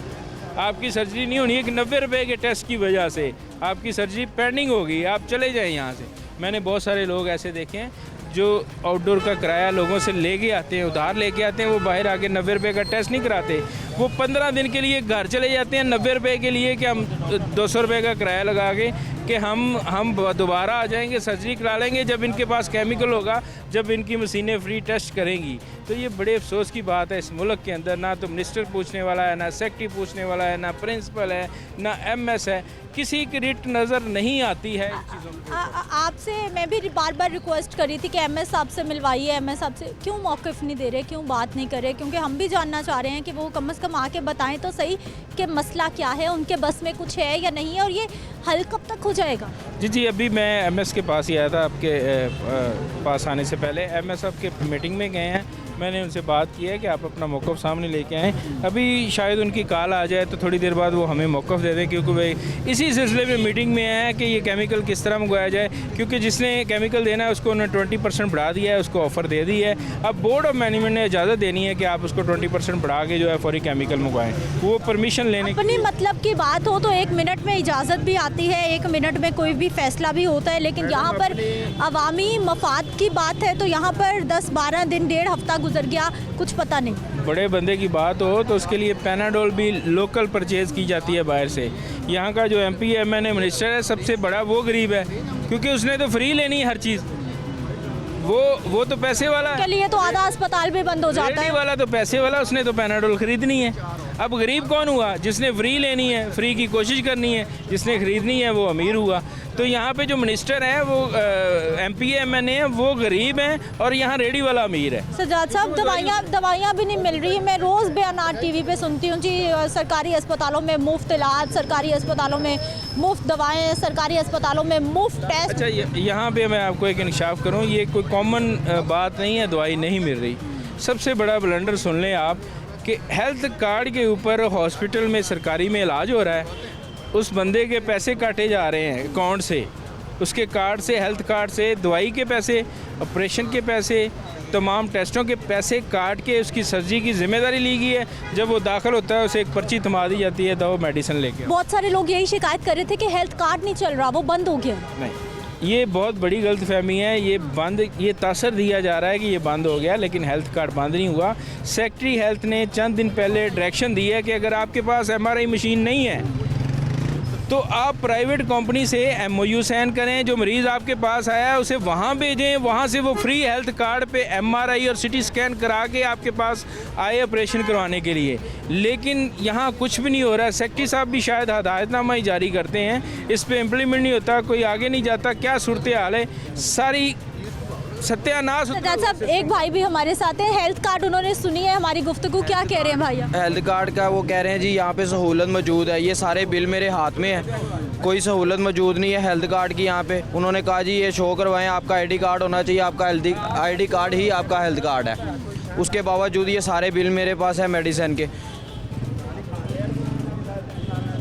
आपकी सर्जरी नहीं होनी है कि 90 रुपये के टेस्ट की वजह से आपकी सर्जरी पेंडिंग होगी, आप चले जाएं यहाँ से। मैंने बहुत सारे लोग ऐसे देखे हैं जो आउटडोर का किराया लोगों से लेके आते हैं, उधार लेके आते हैं, वो बाहर आके 90 रुपये का टेस्ट नहीं कराते, वो 15 दिन के लिए घर चले जाते हैं 90 रुपये के लिए कि हम 200 रुपये का किराया लगा के कि हम दोबारा आ जाएंगे, सर्जरी करा लेंगे जब इनके पास केमिकल होगा, जब इनकी मशीनें फ्री टेस्ट करेंगी। तो ये बड़े अफसोस की बात है इस मुल्क के अंदर, ना तो मिनिस्टर पूछने वाला है, ना सेक्रेटरी पूछने वाला है, ना प्रिंसिपल है, ना MS है, किसी की रिट नज़र नहीं आती है इस चीज़ों को। आपसे मैं भी बार बार रिक्वेस्ट करी थी कि MS साहब से मिलवाइए, MS साहब से क्यों मौक़िफ़ नहीं दे रहे, क्यों बात नहीं कर रहे, क्योंकि हम भी जानना चाह रहे हैं कि वो कम से कम आके बताएं तो सही कि मसला क्या है, उनके बस में कुछ है या नहीं है और ये हल कब तक हो जाएगा। जी अभी मैं MS के पास ही आया था, आपके पास आने से पहले MS साहब के मीटिंग में गए हैं, मैंने उनसे बात की है कि आप अपना मौक़िफ़ सामने लेके आएँ। अभी शायद उनकी कॉल आ जाए तो थोड़ी देर बाद वो हमें मौक़िफ़ दे दें, क्योंकि भाई इसी सिलसिले में मीटिंग में है कि ये केमिकल किस तरह मंगवाया जाए, क्योंकि जिसने केमिकल देना है उसको उन्होंने 20% बढ़ा दिया है, उसको ऑफ़र दे दी है। अब बोर्ड ऑफ मैनेजमेंट ने इजाज़त देनी है कि आप उसको 20% बढ़ा के जो है फौरी केमिकल मंगवाएँ, वो परमिशन लेने अपनी मतलब की बात हो तो 1 मिनट में इजाज़त भी आती है, 1 मिनट में कोई भी फैसला भी होता है, लेकिन यहाँ पर अवामी मफाद की बात है तो यहाँ पर 10-12 दिन 1.5 हफ्ता गुजर गया, कुछ पता नहीं। बड़े बंदे की बात हो तो उसके लिए पैनाडोल भी लोकल परचेज़ की जाती है बाहर से। यहाँ का जो MP MNA मिनिस्टर है सबसे बड़ा वो गरीब है, क्योंकि उसने तो फ्री लेनी है हर चीज़, वो तो पैसे वाला है। के लिए तो आधा अस्पताल भी बंद हो जाता है। वाला तो पैसे वाला, उसने तो पैनाडोल खरीदनी है। अब गरीब कौन हुआ? जिसने फ्री लेनी है, फ्री की कोशिश करनी है, जिसने खरीदनी है वो अमीर हुआ। तो यहाँ पे जो मिनिस्टर है वो MP MNA है वो गरीब हैं और यहाँ रेडी वाला अमीर है। सजाद साहब दवाइयाँ भी नहीं मिल रही। मैं रोज़ बयानात TV पे सुनती हूँ जी, सरकारी अस्पतालों में मुफ्त इलाज, सरकारी अस्पतालों में मुफ्त दवाएं, सरकारी अस्पतालों में मुफ्त टेस्ट। अच्छा यहाँ पे मैं आपको एक इंकशाफ करूँ, ये कोई कॉमन बात नहीं है दवाई नहीं मिल रही। सबसे बड़ा ब्लंडर सुन लें आप कि हेल्थ कार्ड के ऊपर हॉस्पिटल में सरकारी में इलाज हो रहा है, उस बंदे के पैसे काटे जा रहे हैं अकाउंट से, उसके कार्ड से, हेल्थ कार्ड से दवाई के पैसे, ऑपरेशन के पैसे, तमाम टेस्टों के पैसे काट के उसकी सर्जरी की जिम्मेदारी ली गई है। जब वो दाखिल होता है उसे एक पर्ची थमा दी जाती है, दवा मेडिसिन लेके। बहुत सारे लोग यही शिकायत कर रहे थे कि हेल्थ कार्ड नहीं चल रहा, वो बंद हो गया। नहीं, ये बहुत बड़ी गलतफहमी है। ये तासर दिया जा रहा है कि ये बंद हो गया, लेकिन हेल्थ कार्ड बंद नहीं हुआ। सेक्रेटरी हेल्थ ने चंद दिन पहले डायरेक्शन दी है कि अगर आपके पास MRI मशीन नहीं है तो आप प्राइवेट कंपनी से MOU साइन करें, जो मरीज़ आपके पास आया है उसे वहाँ भेजें, वहाँ से वो फ्री हेल्थ कार्ड पे MRI और CT स्कैन करा के आपके पास आए ऑपरेशन करवाने के लिए। लेकिन यहाँ कुछ भी नहीं हो रहा है। सेक्रेटरी साहब भी शायद हदायतनामा ही जारी करते हैं, इस पे इम्प्लीमेंट नहीं होता, कोई आगे नहीं जाता। क्या सूरत हाल है, सारी सत्यानाश। सजाद साहब एक भाई भी हमारे साथ हैं, हेल्थ कार्ड उन्होंने सुनी है हमारी गुफ्तगू, क्या कह रहे हैं भैया? हेल्थ कार्ड का वो कह रहे हैं जी यहाँ पे सहूलत मौजूद है, ये सारे बिल मेरे हाथ में है, कोई सहूलत मौजूद नहीं है हेल्थ कार्ड की यहाँ पे। उन्होंने कहा जी ये शो करवाएं, आपका ID कार्ड होना चाहिए, आपका ID कार्ड ही आपका हेल्थ कार्ड है। उसके बावजूद ये सारे बिल मेरे पास है मेडिसिन के,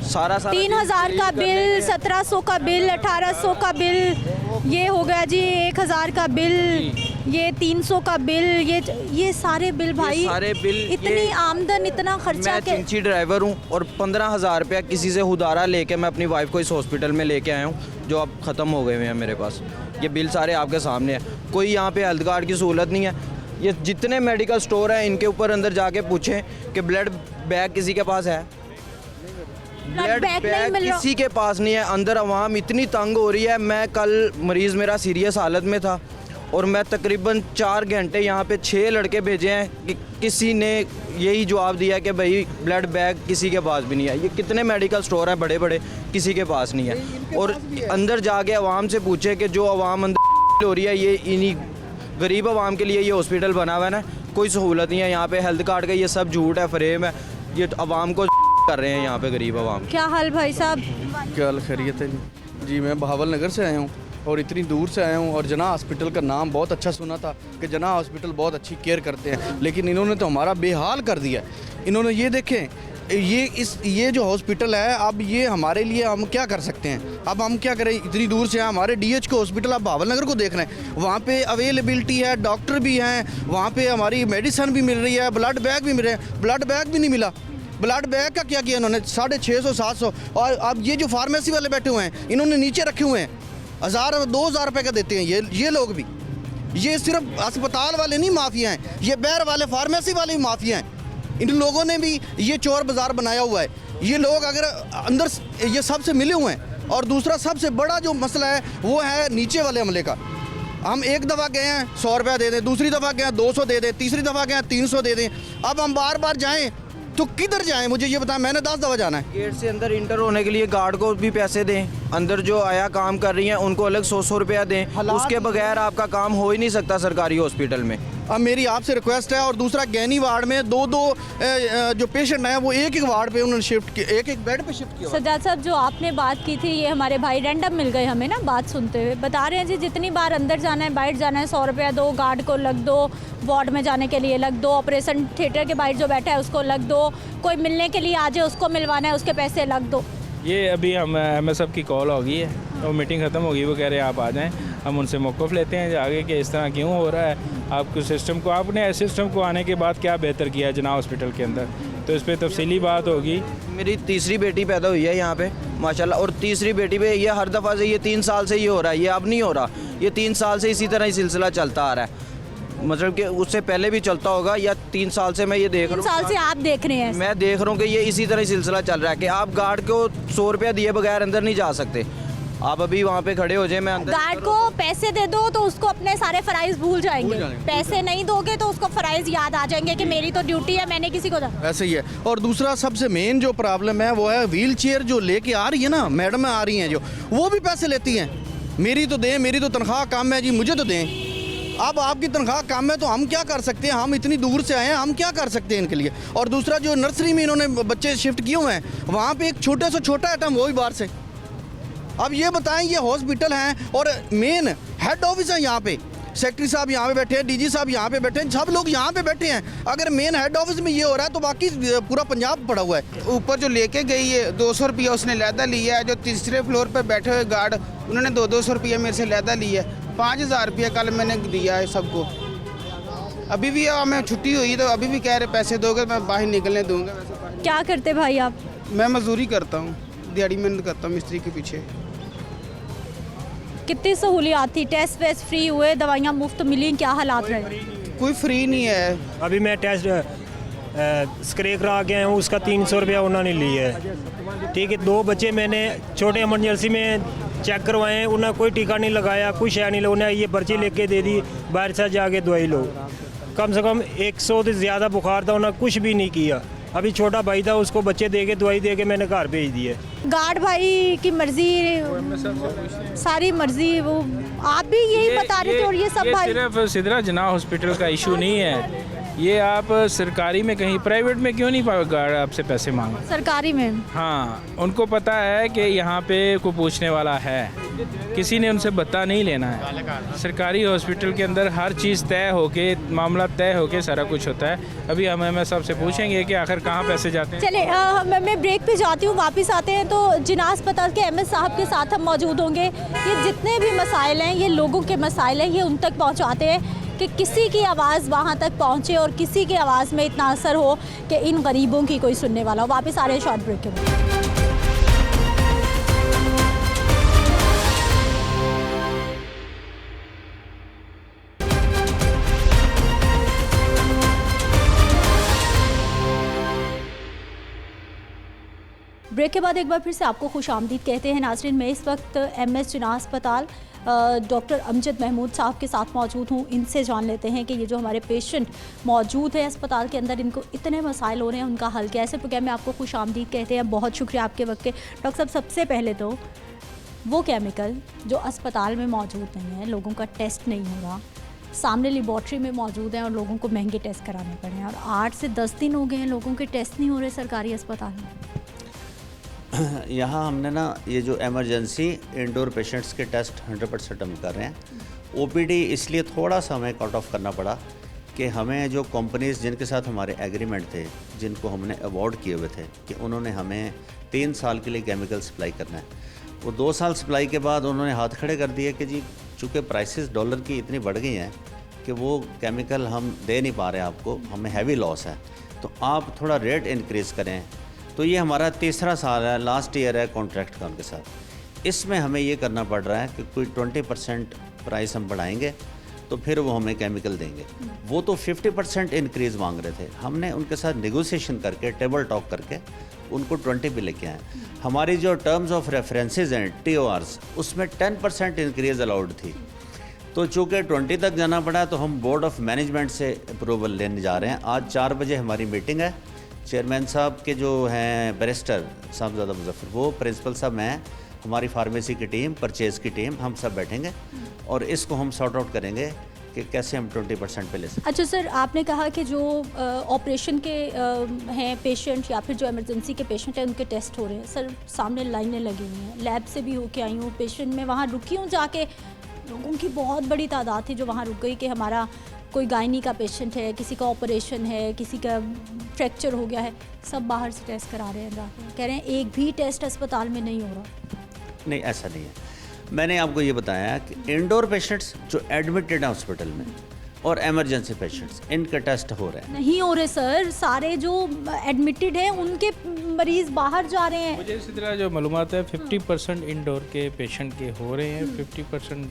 सारा 3000 का बिल, 1700 का बिल, 1800 का बिल, ये हो गया जी 1000 का बिल, ये 300 का बिल, ये सारे बिल भाई, सारे बिल, इतनी आमदन, इतना खर्चा। मैं चिंची ड्राइवर हूँ और 15,000 रुपया किसी से उधारा लेके मैं अपनी वाइफ को इस हॉस्पिटल में लेके आया हूँ, जो अब ख़त्म हो गए हुए हैं मेरे पास। ये बिल सारे आपके सामने हैं। कोई यहाँ पे हेल्थ कार्ड की सहूलत नहीं है। ये जितने मेडिकल स्टोर हैं इनके ऊपर अंदर जाके पूछें कि ब्लड बैग किसी के पास है, ब्लड बैग किसी के पास नहीं है। अंदर आवाम इतनी तंग हो रही है। मैं कल मरीज़ मेरा सीरियस हालत में था और मैं तकरीबन 4 घंटे यहाँ पे 6 लड़के भेजे हैं कि किसी ने यही जवाब दिया कि भाई ब्लड बैग किसी के पास भी नहीं है। ये कितने मेडिकल स्टोर हैं बड़े बड़े, किसी के पास नहीं है। और अंदर जाके आवाम से पूछे कि जो आवाम अंदर हो रही है, ये इन्हीं गरीब आवाम के लिए ये हॉस्पिटल बना हुआ है ना, कोई सहूलत नहीं है यहाँ पे। हेल्थ कार्ड का ये सब झूठ है, फरेब है, ये आवाम को कर रहे हैं यहाँ पे गरीब आवाम। क्या हाल भाई साहब? क्या खैरियत है जी? मैं बहावल नगर से आया हूँ और इतनी दूर से आया हूँ और जना हॉस्पिटल का नाम बहुत अच्छा सुना था कि जना हॉस्पिटल बहुत अच्छी केयर करते हैं, लेकिन इन्होंने तो हमारा बेहाल कर दिया। इन्होंने ये देखें, ये जो हॉस्पिटल है, अब ये हमारे लिए हम क्या कर सकते हैं? अब हम क्या करें? इतनी दूर से हमारे DH को हॉस्पिटल आप बहावल नगर को देख रहे हैं, वहाँ पे अवेलेबिलिटी है, डॉक्टर भी हैं, वहाँ पे हमारी मेडिसिन भी मिल रही है, ब्लड बैग भी मिल रहे हैं। ब्लड बैग भी नहीं मिला। ब्लड बैग का क्या किया इन्होंने? 650-700। और अब ये जो फार्मेसी वाले बैठे हुए हैं, इन्होंने नीचे रखे हुए हैं, 1000-2000 रुपये का देते हैं ये लोग भी। ये सिर्फ अस्पताल वाले नहीं माफिया हैं, ये बैर वाले फार्मेसी वाले भी माफिया हैं। इन लोगों ने भी ये चोर बाज़ार बनाया हुआ है। ये लोग अगर अंदर ये सबसे मिले हुए हैं। और दूसरा सबसे बड़ा जो मसला है वो है नीचे वाले अमले का। हम एक दफ़ा गए हैं 100 रुपया दे दें, दूसरी दफ़ा गए 200 दे दें, तीसरी दफ़ा गए 300 दे दें। अब हम बार बार जाएं तो किधर जाएं? मुझे ये बताएं, मैंने 10 दफ़ा जाना है। गेट से अंदर इंटर होने के लिए गार्ड को भी पैसे दें, अंदर जो आया काम कर रही हैं उनको अलग 100 रुपया दें, उसके बगैर आपका काम हो ही नहीं सकता सरकारी हॉस्पिटल में। अब मेरी आपसे रिक्वेस्ट है। और दूसरा, गैनी वार्ड में दो जो पेशेंट हैं वो एक वार्ड पे उन्होंने शिफ्ट किया, एक बेड पे शिफ्ट किया। सज्जाद साहब, जो आपने बात की थी, ये हमारे भाई रैंडम मिल गए हमें ना बात सुनते हुए, बता रहे हैं जी जितनी बार अंदर जाना है बाहर जाना है 100 रुपया दो, गार्ड को लग दो, वार्ड में जाने के लिए लग दो, ऑपरेशन थिएटर के बाहर जो बैठा है उसको लग दो, कोई मिलने के लिए आ जाए उसको मिलवाना है उसके पैसे लग दो। ये अभी हम MSF की कॉल होगी है और मीटिंग ख़त्म होगी, वो कह रहे हैं आप आ जाएं, हम उनसे मौक़िफ़ लेते हैं आगे कि इस तरह क्यों हो रहा है। आपको सिस्टम को, आपने सिस्टम को आने के बाद क्या बेहतर किया जना हॉस्पिटल के अंदर, तो इस पर तफसीली बात होगी। मेरी तीसरी बेटी पैदा हुई है यहाँ पे माशाल्लाह, और तीसरी बेटी पे ये हर दफ़ा से ये 3 साल से ये हो रहा है, ये अब नहीं हो रहा, ये 3 साल से इसी तरह ही सिलसिला चलता आ रहा है। मतलब कि उससे पहले भी चलता होगा, या 3 साल से मैं ये देख रहा हूँ। 3 साल से आप देख रहे हैं? मैं देख रहा हूँ कि ये इसी तरह ही सिलसिला चल रहा है कि आप गार्ड को 100 रुपया दिए बगैर अंदर नहीं जा सकते। आप अभी वहाँ पे खड़े हो जाए, मैं अंदर गार्ड को पैसे दे दो तो उसको अपने सारे फ़राइज़ भूल जाएंगे, पैसे नहीं दोगे तो उसको फ़राइज़ याद आ जाएंगे कि मेरी तो ड्यूटी है, मैंने किसी को ऐसे ही है। और दूसरा सबसे मेन जो प्रॉब्लम है वो है व्हील चेयर जो लेके आ रही है ना, मैडम आ रही हैं जो, वो भी पैसे लेती हैं। मेरी तो दें, मेरी तो तनख्वाह कम है जी, मुझे तो दें। अब आपकी तनख्वाह कम है तो हम क्या कर सकते हैं? हम इतनी दूर से आए हैं, हम क्या कर सकते हैं इनके लिए? और दूसरा, जो नर्सरी में इन्होंने बच्चे शिफ्ट किए हुए हैं, वहाँ पे एक छोटे से छोटा आइटम वो भी बाहर से। अब ये बताएं, ये हॉस्पिटल हैं और मेन हेड ऑफिस है यहाँ पे, सेक्रेटरी साहब यहाँ पे बैठे हैं, DG साहब यहाँ पे बैठे हैं, सब लोग यहाँ पे बैठे हैं। अगर मेन हेड ऑफिस में ये हो रहा है तो बाकी पूरा पंजाब पड़ा हुआ है। ऊपर जो लेके गई है 200 रुपया उसने लैदा लिया है, जो तीसरे फ्लोर पे बैठे हुए गार्ड उन्होंने 200 रुपया मेरे से लैदा लिया है। 5000 रुपया कल मैंने दिया है सबको। अभी भी हमें छुट्टी हुई तो अभी भी कह रहे पैसे दोगे, मैं बाहर निकलने दूंगा। क्या करते भाई आप? मैं मजदूरी करता हूँ, दिहाड़ी मेहनत करता हूँ मिस्त्री के पीछे। कितनी सहूलियात थी? टेस्ट वेस्ट फ्री हुए, दवाइयाँ मुफ्त मिली, क्या हालात रहे? कोई फ्री नहीं है। अभी मैं टेस्ट स्क्रे करा के आया हूँ, उसका 300 रुपया उन्होंने लिया है। ठीक है, 2 बच्चे मैंने छोटे इमरजेंसी में चेक करवाए हैं, उन्होंने कोई टीका नहीं लगाया, कुछ शय नहीं, उन्हें ये पर्ची लेके दे दी, बाहर से जाके दवाई लो। कम से कम 100 से ज़्यादा बुखार था, उन्होंने कुछ भी नहीं किया। अभी छोटा भाई था, उसको बच्चे दे के दवाई दे के मैंने घर भेज दी है। गार्ड भाई की मर्जी, सारी मर्जी, वो आप भी यही बता रहे थे। और ये सब भाई सिर्फ सिदरा जना हॉस्पिटल का इशू नहीं है, ये आप सरकारी में कहीं प्राइवेट में क्यों नहीं गार्ड आपसे पैसे मांगे? सरकारी में हाँ, उनको पता है कि यहाँ पे कोई पूछने वाला है, किसी ने उनसे बता नहीं लेना है। सरकारी हॉस्पिटल के अंदर हर चीज़ तय होके, मामला तय होके सारा कुछ होता है। अभी हम MSF साहब से पूछेंगे कि आखिर कहाँ पैसे जाते हैं। चले मैं ब्रेक पे जाती हूँ, वापस आते हैं तो जिना अस्पताल के MS साहब के साथ हम मौजूद होंगे। ये जितने भी मसाइल हैं, ये लोगों के मसाइल हैं, ये उन तक पहुँचाते हैं कि किसी की आवाज़ वहाँ तक पहुँचे और किसी की आवाज़ में इतना असर हो कि इन गरीबों की कोई सुनने वाला हो। वापस आ रहे हैं शॉर्ट ब्रेक के बाद। ब्रेक के बाद एक बार फिर से आपको खुशामदीद कहते हैं नाज़रीन। मैं इस वक्त MS जिना अस्पताल डॉक्टर अमजद महमूद साहब के साथ मौजूद हूँ। इनसे जान लेते हैं कि ये जो हमारे पेशेंट मौजूद हैं अस्पताल के अंदर, इनको इतने मसाइल हो रहे हैं, उनका हल क्या है। ऐसे प्रोग्राम में आपको खुशामदीद कहते हैं। बहुत शुक्रिया आपके वक्त के। डॉक्टर साहब, सबसे पहले तो वो केमिकल जो अस्पताल में मौजूद नहीं है, लोगों का टेस्ट नहीं हो रहा, सामने लेबॉर्ट्री में मौजूद हैं और लोगों को महंगे टेस्ट कराने पड़े हैं, और 8 से 10 दिन हो गए हैं लोगों के टेस्ट नहीं हो रहे सरकारी अस्पताल में। यहाँ हमने ना ये जो एमरजेंसी इंडोर पेशेंट्स के टेस्ट 100% हम कर रहे हैं। ओपीडी इसलिए थोड़ा सा हमें कट ऑफ करना पड़ा कि हमें जो कंपनीज़ जिनके साथ हमारे एग्रीमेंट थे, जिनको हमने अवॉर्ड किए हुए थे कि उन्होंने हमें 3 साल के लिए केमिकल सप्लाई करना है, वो 2 साल सप्लाई के बाद उन्होंने हाथ खड़े कर दिए कि जी चूँकि प्राइसेस डॉलर की इतनी बढ़ गई हैं कि वो केमिकल हम दे नहीं पा रहे हैं आपको, हमें हैवी लॉस है, तो आप थोड़ा रेट इंक्रीज़ करें। तो ये हमारा 3रा साल है, लास्ट ईयर है कॉन्ट्रैक्ट का उनके साथ। इसमें हमें ये करना पड़ रहा है कि कोई 20% प्राइस हम बढ़ाएंगे तो फिर वो हमें केमिकल देंगे। वो तो 50% इंक्रीज़ मांग रहे थे, हमने उनके साथ नेगोशिएशन करके, टेबल टॉक करके उनको 20 पे लेके आए। हमारी जो टर्म्स ऑफ रेफरेंसेस हैं TORs, उसमें 10% इंक्रीज़ अलाउड थी। तो चूँकि 20 तक जाना पड़ा तो हम बोर्ड ऑफ मैनेजमेंट से अप्रूवल लेने जा रहे हैं। आज 4 बजे हमारी मीटिंग है। चेयरमैन साहब के जो हैं बैरिस्टर साहबजादा मुजफ्फर, वो प्रिंसिपल साहब, मैं, हमारी फार्मेसी की टीम, परचेज़ की टीम, हम सब बैठेंगे और इसको हम सॉर्ट आउट करेंगे कि कैसे हम 20% पे ले सकते। अच्छा सर, आपने कहा कि जो ऑपरेशन के हैं पेशेंट या फिर जो इमरजेंसी के पेशेंट हैं उनके टेस्ट हो रहे हैं। सर सामने लाइनें लगी हुई हैं, लैब से भी होके आई हूँ, पेशेंट में वहाँ रुकी हूँ जाके, लोगों की बहुत बड़ी तादाद थी जो वहाँ रुक गई कि हमारा कोई गायनी का पेशेंट है, किसी का ऑपरेशन है, किसी का फ्रैक्चर हो गया है, सब बाहर से टेस्ट करा रहे हैं जाके, कह रहे हैं एक भी टेस्ट अस्पताल में नहीं हो रहा। नहीं, ऐसा नहीं है। मैंने आपको ये बताया कि इंडोर पेशेंट्स जो एडमिटेड हैं हॉस्पिटल में और एमरजेंसी पेशेंट्स, इनके टेस्ट हो रहे हैं। नहीं हो रहे सर, सारे जो एडमिटेड हैं उनके मरीज़ बाहर जा रहे हैं। मुझे इसी तरह जो मालूमात है 50% इंडोर के पेशेंट के हो रहे हैं, 50%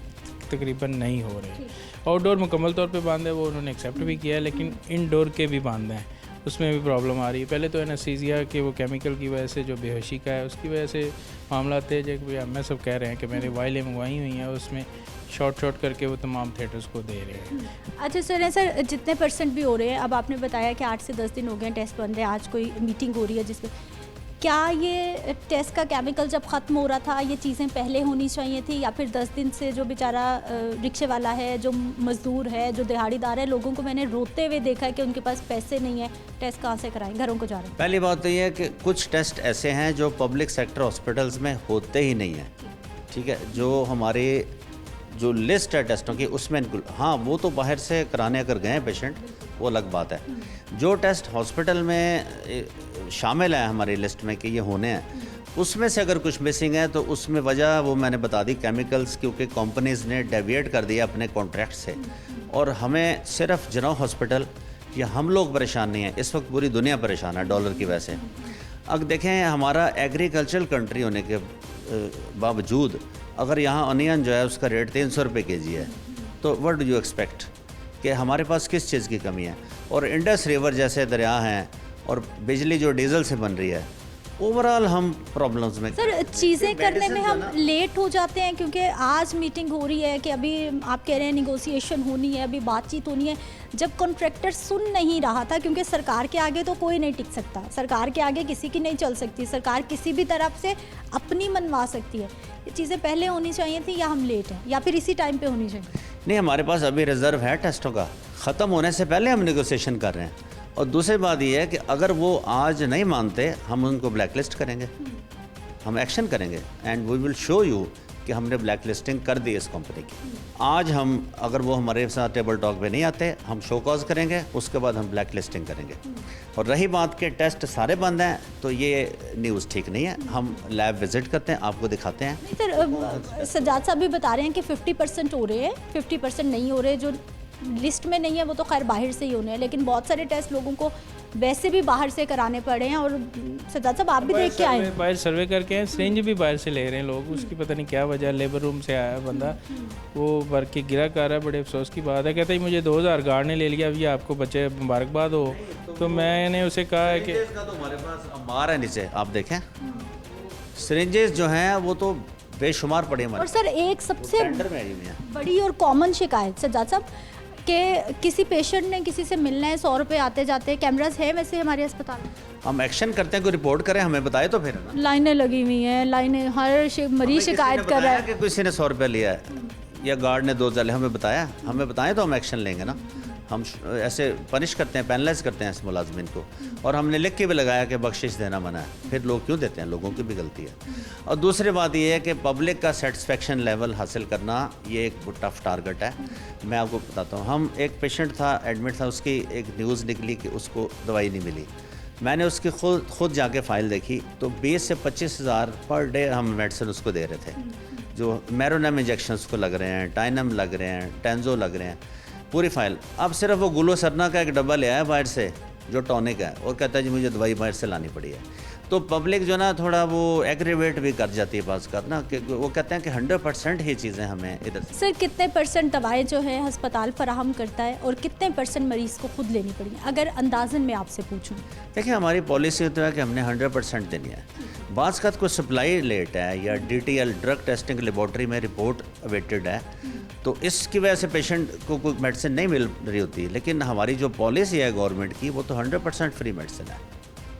तकरीबन नहीं हो रहे हैं। आउटडोर मुकम्मल तौर पे बंद है, वो उन्होंने एक्सेप्ट भी किया है, लेकिन इंडोर के भी बंद हैं, उसमें भी प्रॉब्लम आ रही है। पहले तो एनेस्थीसिया के वो केमिकल की वजह से जो बेहोशी का है उसकी वजह से मामला थे, जो हमें सब कह रहे हैं कि मेरी वाइलें मंगवाई हुई हैं, उसमें शॉर्ट करके वो तमाम थिएटर्स को दे रहे हैं। अच्छा सर, जितने परसेंट भी हो रहे हैं, अब आपने बताया कि 8 से 10 दिन हो गए टेस्ट बंद है, आज कोई मीटिंग हो रही है जिसमें, क्या ये टेस्ट का केमिकल जब ख़त्म हो रहा था ये चीज़ें पहले होनी चाहिए थी, या फिर 10 दिन से जो बेचारा रिक्शे वाला है, जो मज़दूर है, जो दिहाड़ीदार है, लोगों को मैंने रोते हुए देखा है कि उनके पास पैसे नहीं है, टेस्ट कहाँ से कराएं, घरों को जा रहे हैं। पहली बात तो ये है कि कुछ टेस्ट ऐसे हैं जो पब्लिक सेक्टर हॉस्पिटल्स में होते ही नहीं हैं, ठीक है। जो हमारे जो लिस्ट है टेस्टों की उसमें हाँ, वो तो बाहर से कराने अगर गए पेशेंट, वो अलग बात है। जो टेस्ट हॉस्पिटल में शामिल है हमारी लिस्ट में कि ये होने हैं, उसमें से अगर कुछ मिसिंग है तो उसमें वजह वो मैंने बता दी, केमिकल्स, क्योंकि कंपनीज़ ने डेविएट कर दिया अपने कॉन्ट्रैक्ट से। और हमें सिर्फ जनरल हॉस्पिटल या हम लोग परेशान नहीं हैं, इस वक्त पूरी दुनिया परेशान है डॉलर की वजह से। अब देखें, हमारा एग्रीकल्चरल कंट्री होने के बावजूद अगर यहाँ अनियन जो है उसका रेट 300 रुपये kg है, तो व्हाट डू यू एक्सपेक्ट कि हमारे पास किस चीज़ की कमी है। और इंडस रिवर जैसे दरिया हैं और बिजली जो डीजल से बन रही है, ओवरऑल हम प्रॉब्लम्स में। सर चीज़ें करने में हम लेट हो जाते हैं, क्योंकि आज मीटिंग हो रही है कि अभी आप कह रहे हैं निगोशिएशन होनी है, अभी बातचीत होनी है, जब कॉन्ट्रैक्टर सुन नहीं रहा था, क्योंकि सरकार के आगे तो कोई नहीं टिक सकता, सरकार के आगे किसी की नहीं चल सकती, सरकार किसी भी तरफ से अपनी मनवा सकती है। ये चीज़ें पहले होनी चाहिए थी, या हम लेट हैं, या फिर इसी टाइम पे होनी चाहिए? नहीं, हमारे पास अभी रिजर्व है टेस्टों का, ख़त्म होने से पहले हम नेगोशिएशन कर रहे हैं। और दूसरी बात ये है कि अगर वो आज नहीं मानते, हम उनको ब्लैक लिस्ट करेंगे, हम एक्शन करेंगे and we will show you कि हमने ब्लैक लिस्टिंग कर दी इस कंपनी की। आज हम अगर वो हमारे साथ टेबल टॉक पे नहीं आते, हम शो कॉज करेंगे, उसके बाद हम ब्लैक लिस्टिंग करेंगे। और रही बात के टेस्ट सारे बंद हैं, तो ये न्यूज़ ठीक नहीं है। हम लैब विजिट करते हैं, आपको दिखाते हैं। नहीं सर, सज्जाद साहब भी बता रहे हैं कि 50% हो रहे हैं, 50% नहीं हो रहे, जो लिस्ट में नहीं है वो तो खैर बाहर से ही होने हैं, लेकिन बहुत सारे टेस्ट लोगों को वैसे भी बाहर से कराने पड़े हैं। और सज्जाद साहब आप भी देख के आए हैं, बाहर सर्वे करके हैं, सिरिंज भी बाहर से ले रहे हैं लोग, उसकी पता नहीं क्या वजह, लेबर रूम से आया बंदा, वो भर के गिरा कर रहा है, बड़े अफसोस की बात है। कहता है मुझे 2000 गार्ड ने ले लिया, अभी आपको बच्चे मुबारकबाद हो। तो मैंने उसे कहा है कि हमारे पास अम्बार है नीचे, आप देखें सिरिंजेस जो हैं वो तो बेशुमार पड़े हमारे। और सर एक सबसे बड़ी और कॉमन शिकायत सज्जाद साहब कि किसी पेशेंट ने किसी से मिलना है, 100 रुपये आते जाते, कैमरास है वैसे हमारे अस्पताल में, हम एक्शन करते हैं, कोई रिपोर्ट करें, हमें बताए तो फिर। लाइनें लगी हुई हैं, लाइनें, हर मरीज शिकायत कर रहा है कि किसी ने 100 रुपये लिया है या गार्ड ने 2 हमें बताया, हमें बताएं तो हम एक्शन लेंगे ना। हम ऐसे पनिश करते हैं, पेनलाइज करते हैं इस मुलाजमिन को, और हमने लिख के भी लगाया कि बख्शिश देना मना है, फिर लोग क्यों देते हैं? लोगों की भी गलती है। और दूसरी बात ये है कि पब्लिक का सेटिस्फेक्शन लेवल हासिल करना ये एक टफ टारगेट है। मैं आपको बताता हूँ, हम एक पेशेंट था, एडमिट था, उसकी एक न्यूज़ निकली कि उसको दवाई नहीं मिली। मैंने उसकी खुद जाके फ़ाइल देखी तो 20 से 25 हज़ार पर डे हम मेडिसिन उसको दे रहे थे, जो मैरोनम इंजेक्शन उसको लग रहे हैं, टाइनम लग रहे हैं, टेंजो लग रहे हैं, पूरी फाइल। अब सिर्फ वो ग्लूकोसर्ना का एक डब्बा ले आया बाहर से जो टॉनिक है, और कहता है जी मुझे दवाई बाहर से लानी पड़ी है। तो पब्लिक जो ना थोड़ा वो एग्रीवेट भी कर जाती है बात कर ना, कि वो कहते हैं कि 100% ही चीज़ें हमें इधर। सर कितने % दवाएं जो है अस्पताल फराहम करता है और कितने % मरीज़ को खुद लेनी पड़ी, अगर अंदाजन मैं आपसे पूछूं? देखिए हमारी पॉलिसी तो है कि हमने 100% देनी है। बाज़ का कोई सप्लाई लेट है या DTL ड्रग टेस्टिंग लेबॉर्ट्री में रिपोर्ट अवेटेड है, तो इसकी वजह से पेशेंट को कोई मेडिसिन नहीं मिल रही होती। लेकिन हमारी जो पॉलिसी है गवर्नमेंट की, वो तो 100% फ्री मेडिसिन है,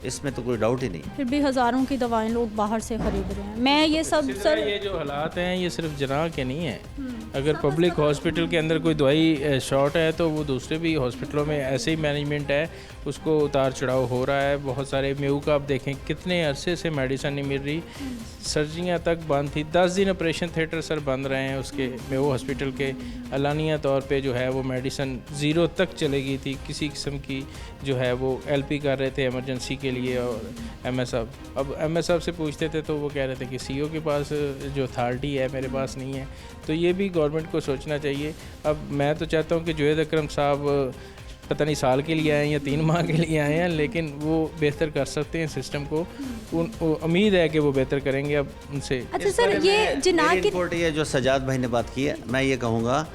इसमें तो कोई डाउट ही नहीं। फिर भी हज़ारों की दवाएं लोग बाहर से खरीद रहे हैं। मैं ये सब सर, ये जो हालात हैं ये सिर्फ जनाह के नहीं हैं। अगर पब्लिक हॉस्पिटल के अंदर कोई दवाई शॉर्ट है तो वो दूसरे भी हॉस्पिटलों में ऐसे ही मैनेजमेंट है, उसको उतार चढ़ाव हो रहा है। बहुत सारे मेऊ का आप देखें कितने अरसे से मेडिसिन नहीं मिल रही, सर्जरियाँ तक बंद थी, 10 दिन ऑपरेशन थिएटर सर बंद रहे हैं उसके मेऊ हॉस्पिटल के। अलानिया तौर पे जो है वो मेडिसिन 0 तक चले गई थी, किसी किस्म की जो है वो LP कर रहे थे इमरजेंसी के लिए। और MS साहब, अब MS साहब से पूछते थे तो वो कह रहे थे कि CO के पास जो अथॉरिटी है मेरे पास नहीं है। तो ये भी गवर्नमेंट को सोचना चाहिए। अब मैं तो चाहता हूँ कि जुवैद अकरम साहब पता नहीं साल के लिए आए हैं या 3 माह के लिए आए हैं, लेकिन वो बेहतर कर सकते हैं सिस्टम को। उम्मीद है कि वो बेहतर करेंगे अब उनसे। अच्छा सर, ये जिनाह की रिपोर्ट ये जो सजाद भाई ने बात की है, मैं ये कहूँगा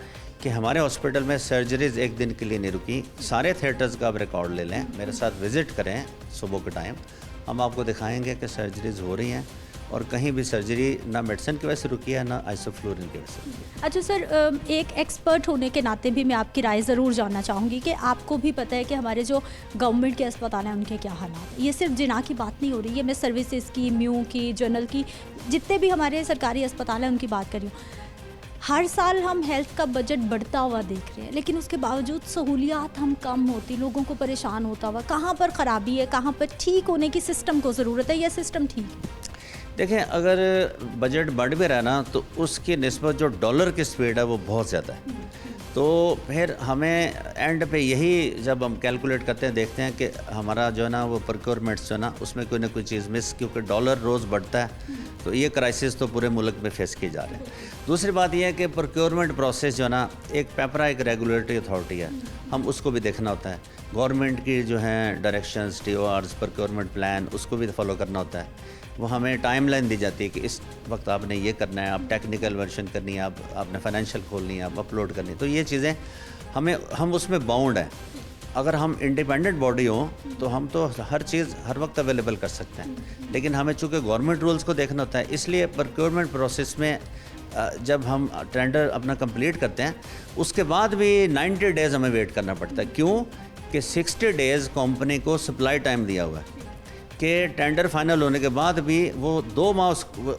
कि हमारे हॉस्पिटल में सर्जरीज एक दिन के लिए नहीं रुकी। सारे थिएटर्स का आप रिकॉर्ड ले लें, मेरे साथ विज़िट करें सुबह के टाइम, हम आपको दिखाएंगे कि सर्जरीज हो रही हैं, और कहीं भी सर्जरी ना मेडिसिन की वजह से रुकी है, ना आइसोफ्लोरिन की वजह से रुकी है। अच्छा सर, एक एक्सपर्ट होने के नाते भी मैं आपकी राय ज़रूर जानना चाहूँगी कि आपको भी पता है कि हमारे जो गवर्नमेंट के अस्पताल हैं उनके क्या हालात हैं। ये सिर्फ जिनाह की बात नहीं हो रही है, मैं सर्विसेज की, म्यू की, जनरल की, जितने भी हमारे सरकारी अस्पताल हैं उनकी बात कर रही हूँ। हर साल हम हेल्थ का बजट बढ़ता हुआ देख रहे हैं, लेकिन उसके बावजूद सहूलियात हम कम होती, लोगों को परेशान होता हुआ। कहाँ पर ख़राबी है, कहाँ पर ठीक होने की सिस्टम को ज़रूरत है, या सिस्टम ठीक है? देखें, अगर बजट बढ़ भी रहा ना तो उसकी निस्बत जो डॉलर की स्पीड है वो बहुत ज़्यादा है। तो फिर हमें एंड पे यही जब हम कैलकुलेट करते हैं, देखते हैं कि हमारा जो है ना वो प्रोक्योरमेंट्स जो है ना उसमें कोई ना कोई चीज़ मिस, क्योंकि डॉलर रोज़ बढ़ता है, तो ये क्राइसिस तो पूरे मुल्क में फेस किए जा रहे हैं। दूसरी बात यह है कि प्रोक्योरमेंट प्रोसेस जो है ना, एक पेपरा एक रेगुलेटरी अथॉरिटी है, हम उसको भी देखना होता है। गवर्नमेंट की जो हैं डायरेक्शंस, TORs, प्रोक्योरमेंट प्लान, उसको भी फॉलो करना होता है। वो हमें टाइमलाइन दी जाती है कि इस वक्त आपने ये करना है, आप टेक्निकल वर्जन करनी है, आपने फाइनेंशियल खोलनी है, आप अपलोड करनी है। तो ये चीज़ें हम उसमें बाउंड हैं। अगर हम इंडिपेंडेंट बॉडी हों तो हम तो हर चीज़ हर वक्त अवेलेबल कर सकते हैं, लेकिन हमें चूँकि गवर्नमेंट रूल्स को देखना होता है, इसलिए प्रोक्योरमेंट प्रोसेस में जब हम टेंडर अपना कंप्लीट करते हैं उसके बाद भी 90 डेज़ हमें वेट करना पड़ता है। क्यों कि 60 डेज़ कंपनी को सप्लाई टाइम दिया हुआ है कि टेंडर फाइनल होने के बाद भी वो 2 माह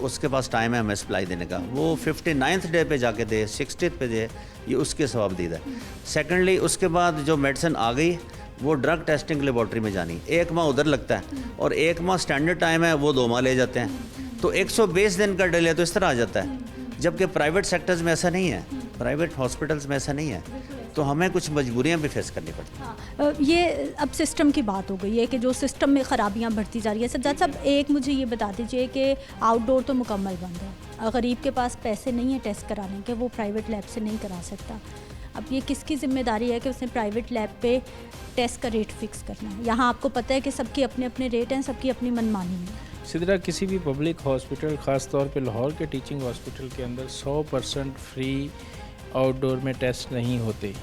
उसके पास टाइम है हमें सप्लाई देने का। वो 59th डे पे जाके दे, 60th पे दे, ये उसके सवाबदीद है। सेकेंडली उसके बाद जो मेडिसिन आ गई वो ड्रग टेस्टिंग लेबॉर्ट्री में जानी, 1 माह उधर लगता है, और 1 माह स्टैंडर्ड टाइम है, वो 2 माह ले जाते हैं। तो 120 दिन का डिले तो इस तरह आ जाता है, जबकि प्राइवेट सेक्टर्स में ऐसा नहीं है, प्राइवेट हॉस्पिटल्स में ऐसा नहीं है। तो हमें कुछ मजबूरियां भी फेस करनी पड़ती हैं। ये अब सिस्टम की बात हो गई है कि जो सिस्टम में ख़राबियां बढ़ती जा रही है। सज्जाद साहब, एक मुझे ये बता दीजिए कि आउटडोर तो मुकम्मल बंद है, गरीब के पास पैसे नहीं है टेस्ट कराने के, वो प्राइवेट लैब से नहीं करा सकता। अब ये किसकी ज़िम्मेदारी है कि उसने प्राइवेट लैब पे टेस्ट का रेट फिक्स करना है? यहाँ आपको पता है कि सबके अपने अपने रेट हैं, सबकी अपनी मनमानी है। सिदरा किसी भी पब्लिक हॉस्पिटल, ख़ास तौर पे लाहौर के टीचिंग हॉस्पिटल के अंदर 100% फ्री आउटडोर में टेस्ट नहीं होते।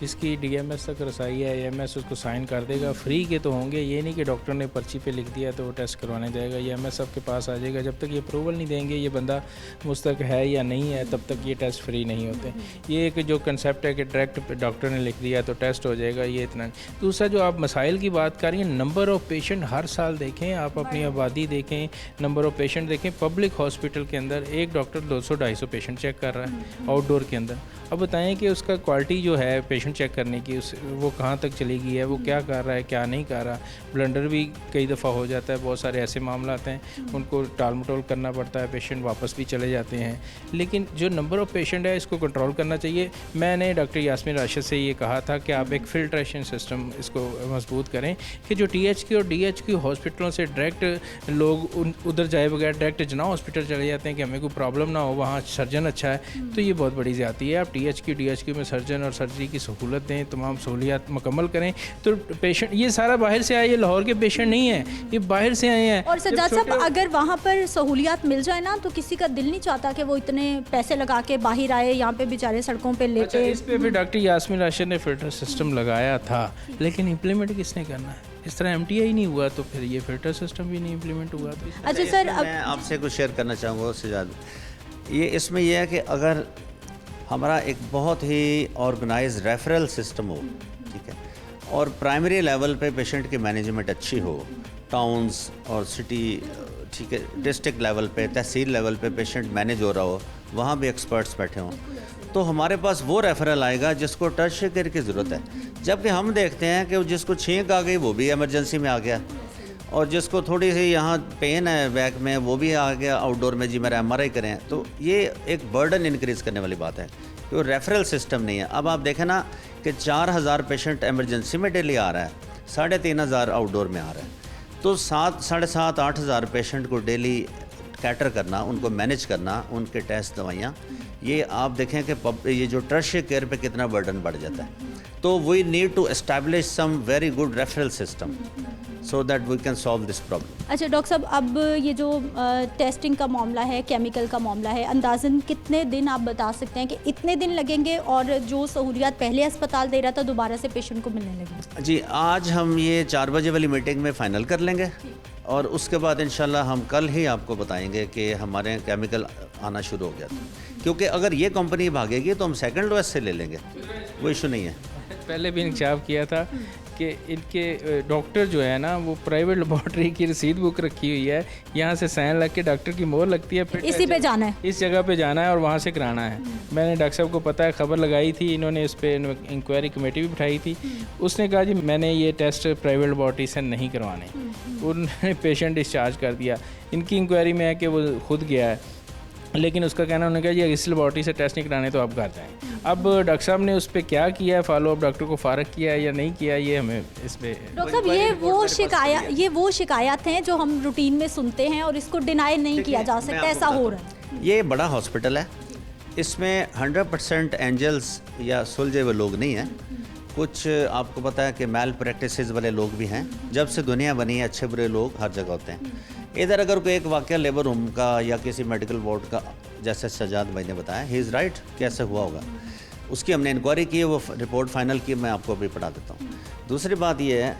इसकी DMS तक रसाई है, AMS उसको साइन कर देगा, फ्री के तो होंगे। ये नहीं कि डॉक्टर ने पर्ची पे लिख दिया तो वो टेस्ट करवाने जाएगा, ये MS सबके पास आ जाएगा। जब तक ये अप्रूवल नहीं देंगे ये बंदा मुस्तक है या नहीं है, तब तक ये टेस्ट फ्री नहीं होते। ये एक जो कंसेप्ट है कि डायरेक्ट डॉक्टर ने लिख दिया तो टेस्ट हो जाएगा, ये इतना। दूसरा जो आप मसाइल की बात कर रही हैं, नंबर ऑफ़ पेशेंट हर साल देखें, आप अपनी आबादी देखें, नंबर ऑफ़ पेशेंट देखें। पब्लिक हॉस्पिटल के अंदर एक डॉक्टर 200-250 पेशेंट चेक कर रहा है आउटडोर के अंदर। अब बताएं कि उसका क्वालिटी जो है पेशेंट पेशेंट चेक करने की, उस वो कहाँ तक चली गई है, वो क्या कर रहा है क्या नहीं कर रहा। ब्लंडर भी कई दफ़ा हो जाता है, बहुत सारे ऐसे मामला आते हैं उनको टाल मटोल करना पड़ता है, पेशेंट वापस भी चले जाते हैं। लेकिन जो नंबर ऑफ़ पेशेंट है इसको कंट्रोल करना चाहिए। मैंने डॉक्टर यास्मीन राशिद से ये कहा था कि आप एक फिल्ट्रेशन सिस्टम इसको मजबूत करें कि जो THQ और DHQ हॉस्पिटलों से डायरेक्ट लोग उधर जाए बगैर डायरेक्ट जना हॉस्पिटल चले जाते हैं कि हमें कोई प्रॉब्लम ना हो, वहाँ सर्जन अच्छा है, तो ये बहुत बड़ी ज़्यादती है। आप THQ DHQ में सर्जन और सर्जरी की सहूलत दें, तमाम सहूलियात मुकम्मल करें, तो पेशेंट ये सारा बाहर से आए, ये लाहौर के पेशेंट नहीं है, ये बाहर से आए हैं। और सज्जाद साहब, अगर वहाँ पर सहूलियात मिल जाए ना तो किसी का दिल नहीं चाहता कि वो इतने पैसे लगा के बाहर आए, यहाँ पे बेचारे सड़कों पे लेटे। इस पे भी डॉक्टर यास्मीन राशिद ने फिल्टर सिस्टम लगाया था, लेकिन इम्प्लीमेंट किसने करना है? इस तरह MTI नहीं हुआ तो फिर ये फिल्टर सिस्टम भी नहीं इम्प्लीमेंट हुआ। तो अच्छा सर, मैं आपसे कुछ शेयर करना चाहूँगा सजाद। ये इसमें यह है कि अगर हमारा एक बहुत ही ऑर्गेनाइज रेफरल सिस्टम हो, ठीक है, और प्राइमरी लेवल पे पेशेंट की मैनेजमेंट अच्छी हो, टाउन्स और सिटी, ठीक है, डिस्ट्रिक्ट लेवल पे, तहसील लेवल पे पेशेंट मैनेज हो रहा हो, वहाँ भी एक्सपर्ट्स बैठे हों, तो हमारे पास वो रेफरल आएगा जिसको टर्शियरी केयर की ज़रूरत है। जबकि हम देखते हैं कि जिसको छींक आ गई वो भी इमरजेंसी में आ गया, और जिसको थोड़ी सी यहाँ पेन है बैक में वो भी आ गया आउटडोर में, जी मेरा MRI करें। तो ये एक बर्डन इंक्रीज़ करने वाली बात है कि वो रेफरल सिस्टम नहीं है। अब आप देखें ना कि 4000 पेशेंट इमरजेंसी में डेली आ रहा है, 3500 आउटडोर में आ रहा है, तो 7,500-8,000 पेशेंट को डेली कैटर करना, उनको मैनेज करना, उनके टेस्ट दवाइयाँ, ये आप देखें कि ये जो टर्शियरी केयर पे कितना बर्डन बढ़ जाता है। तो we need to establish some very good referral system so that we can solve this problem. अच्छा डॉक्टर साहब, अब ये जो टेस्टिंग का मामला है, केमिकल का मामला है, अंदाज़न कितने दिन आप बता सकते हैं कि इतने दिन लगेंगे और जो सहूलियात पहले अस्पताल दे रहा था दोबारा से पेशेंट को मिलने लगेंगे? जी, आज हम ये 4 बजे वाली मीटिंग में फ़ाइनल कर लेंगे और उसके बाद इंशाल्लाह हम कल ही आपको बताएंगे कि हमारे यहाँ केमिकल आना शुरू हो गया था। क्योंकि अगर ये कंपनी भागेगी तो हम सेकंड लोएस्ट से ले लेंगे, वो इशू नहीं है। पहले भी इंकशाफ किया था कि इनके डॉक्टर जो है ना वो प्राइवेट लेबॉर्ट्री की रसीद बुक रखी हुई है, यहाँ से साइन लग के डॉक्टर की मोहर लगती है, फिर इसी पे जाना है, इस जगह पे जाना है और वहाँ से कराना है। मैंने डॉक्टर साहब को पता है, खबर लगाई थी, इन्होंने इस पर इंक्वायरी कमेटी भी बिठाई थी। उसने कहा जी मैंने ये टेस्ट प्राइवेट लेबॉर्ट्री से नहीं करवाने, उन्होंने पेशेंट डिस्चार्ज कर दिया। इनकी इंक्वायरी में है कि वो खुद गया है, लेकिन उसका कहना उन्होंने कहा जी इस लेबॉर्ट्री से टेस्ट नहीं कराने तो आप घर जाएँ। अब डॉक्टर साहब ने उस पर क्या किया है, फॉलो अप डॉक्टर को फारग किया है या नहीं किया, ये हमें इस पर। डॉक्टर साहब, ये वो शिकायत हैं जो हम रूटीन में सुनते हैं और इसको डिनाई नहीं किया जा सकता, ऐसा हो रहा है। ये बड़ा हॉस्पिटल है, इसमें 100% एंजल्स या सुलझे हुए लोग नहीं हैं। कुछ आपको पता है कि मैल प्रैक्टिसेस वाले लोग भी हैं। जब से दुनिया बनी है अच्छे बुरे लोग हर जगह होते हैं। इधर अगर कोई एक वाक़या लेबर रूम का या किसी मेडिकल वार्ड का, जैसे सजाद भाई ने बताया, ही इज़ राइट, कैसे हुआ होगा, उसकी हमने इंक्वायरी की है, वो रिपोर्ट फाइनल की, मैं आपको अभी पढ़ा देता हूँ। दूसरी बात ये है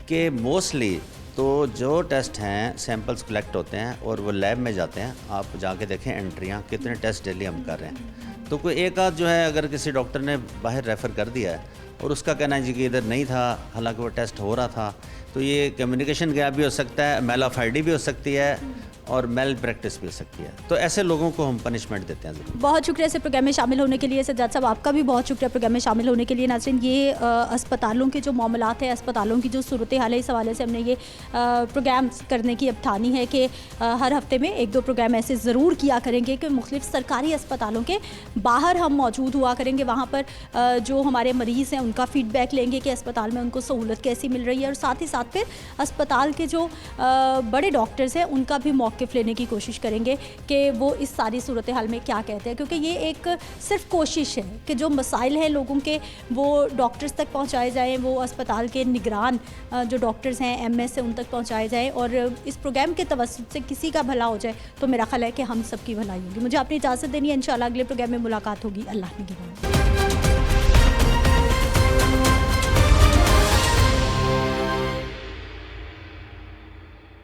कि मोस्टली तो जो टेस्ट हैं सैंपल्स कलेक्ट होते हैं और वो लैब में जाते हैं। आप जाके देखें एंट्रियाँ, कितने टेस्ट डेली हम कर रहे हैं। तो कोई एक आध जो है अगर किसी डॉक्टर ने बाहर रेफ़र कर दिया है और उसका कहना है जी कि इधर नहीं था, हालांकि वो टेस्ट हो रहा था, तो ये कम्युनिकेशन गैप भी हो सकता है, मेल ऑफ आईडी भी हो सकती है और मेल प्रैक्टिस भी हो सकती है। तो ऐसे लोगों को हम पनिशमेंट देते हैं ज़रूर। बहुत शुक्रिया इस प्रोग्राम में शामिल होने के लिए सज्जाद साहब, आपका भी बहुत शुक्रिया प्रोग्राम में शामिल होने के लिए। नाज़रीन, ये अस्पतालों के जो मामलात हैं, अस्पतालों की जो सूरत हाल है, इस हवाले से हमने ये प्रोग्राम करने की अब ठानी है कि हर हफ्ते में 1-2 प्रोग्राम ऐसे ज़रूर किया करेंगे कि मुख्तलिफ सरकारी अस्पतालों के बाहर हम मौजूद हुआ करेंगे। वहाँ पर जो हमारे मरीज़ हैं उनका फ़ीडबैक लेंगे कि अस्पताल में उनको सहूलत कैसी मिल रही है, और साथ ही साथ फिर अस्पताल के जो बड़े डॉक्टर्स हैं उनका भी मौक़िफ़ लेने की कोशिश करेंगे कि वो इस सारी सूरत हाल में क्या कहते हैं। क्योंकि ये एक सिर्फ कोशिश है कि जो मसाइल हैं लोगों के वो डॉक्टर्स तक पहुंचाए जाएं, वो अस्पताल के निगरान जो डॉक्टर्स हैं MS से उन तक पहुंचाए जाएं, और इस प्रोग्राम के तवस्सुत से किसी का भला हो जाए तो मेरा ख्याल है कि हम सबकी भलाई होगी। मुझे अपनी इजाज़त देनी है, इंशाल्लाह अगले प्रोग्राम में मुलाकात होगी। अल्लाह निगहबान।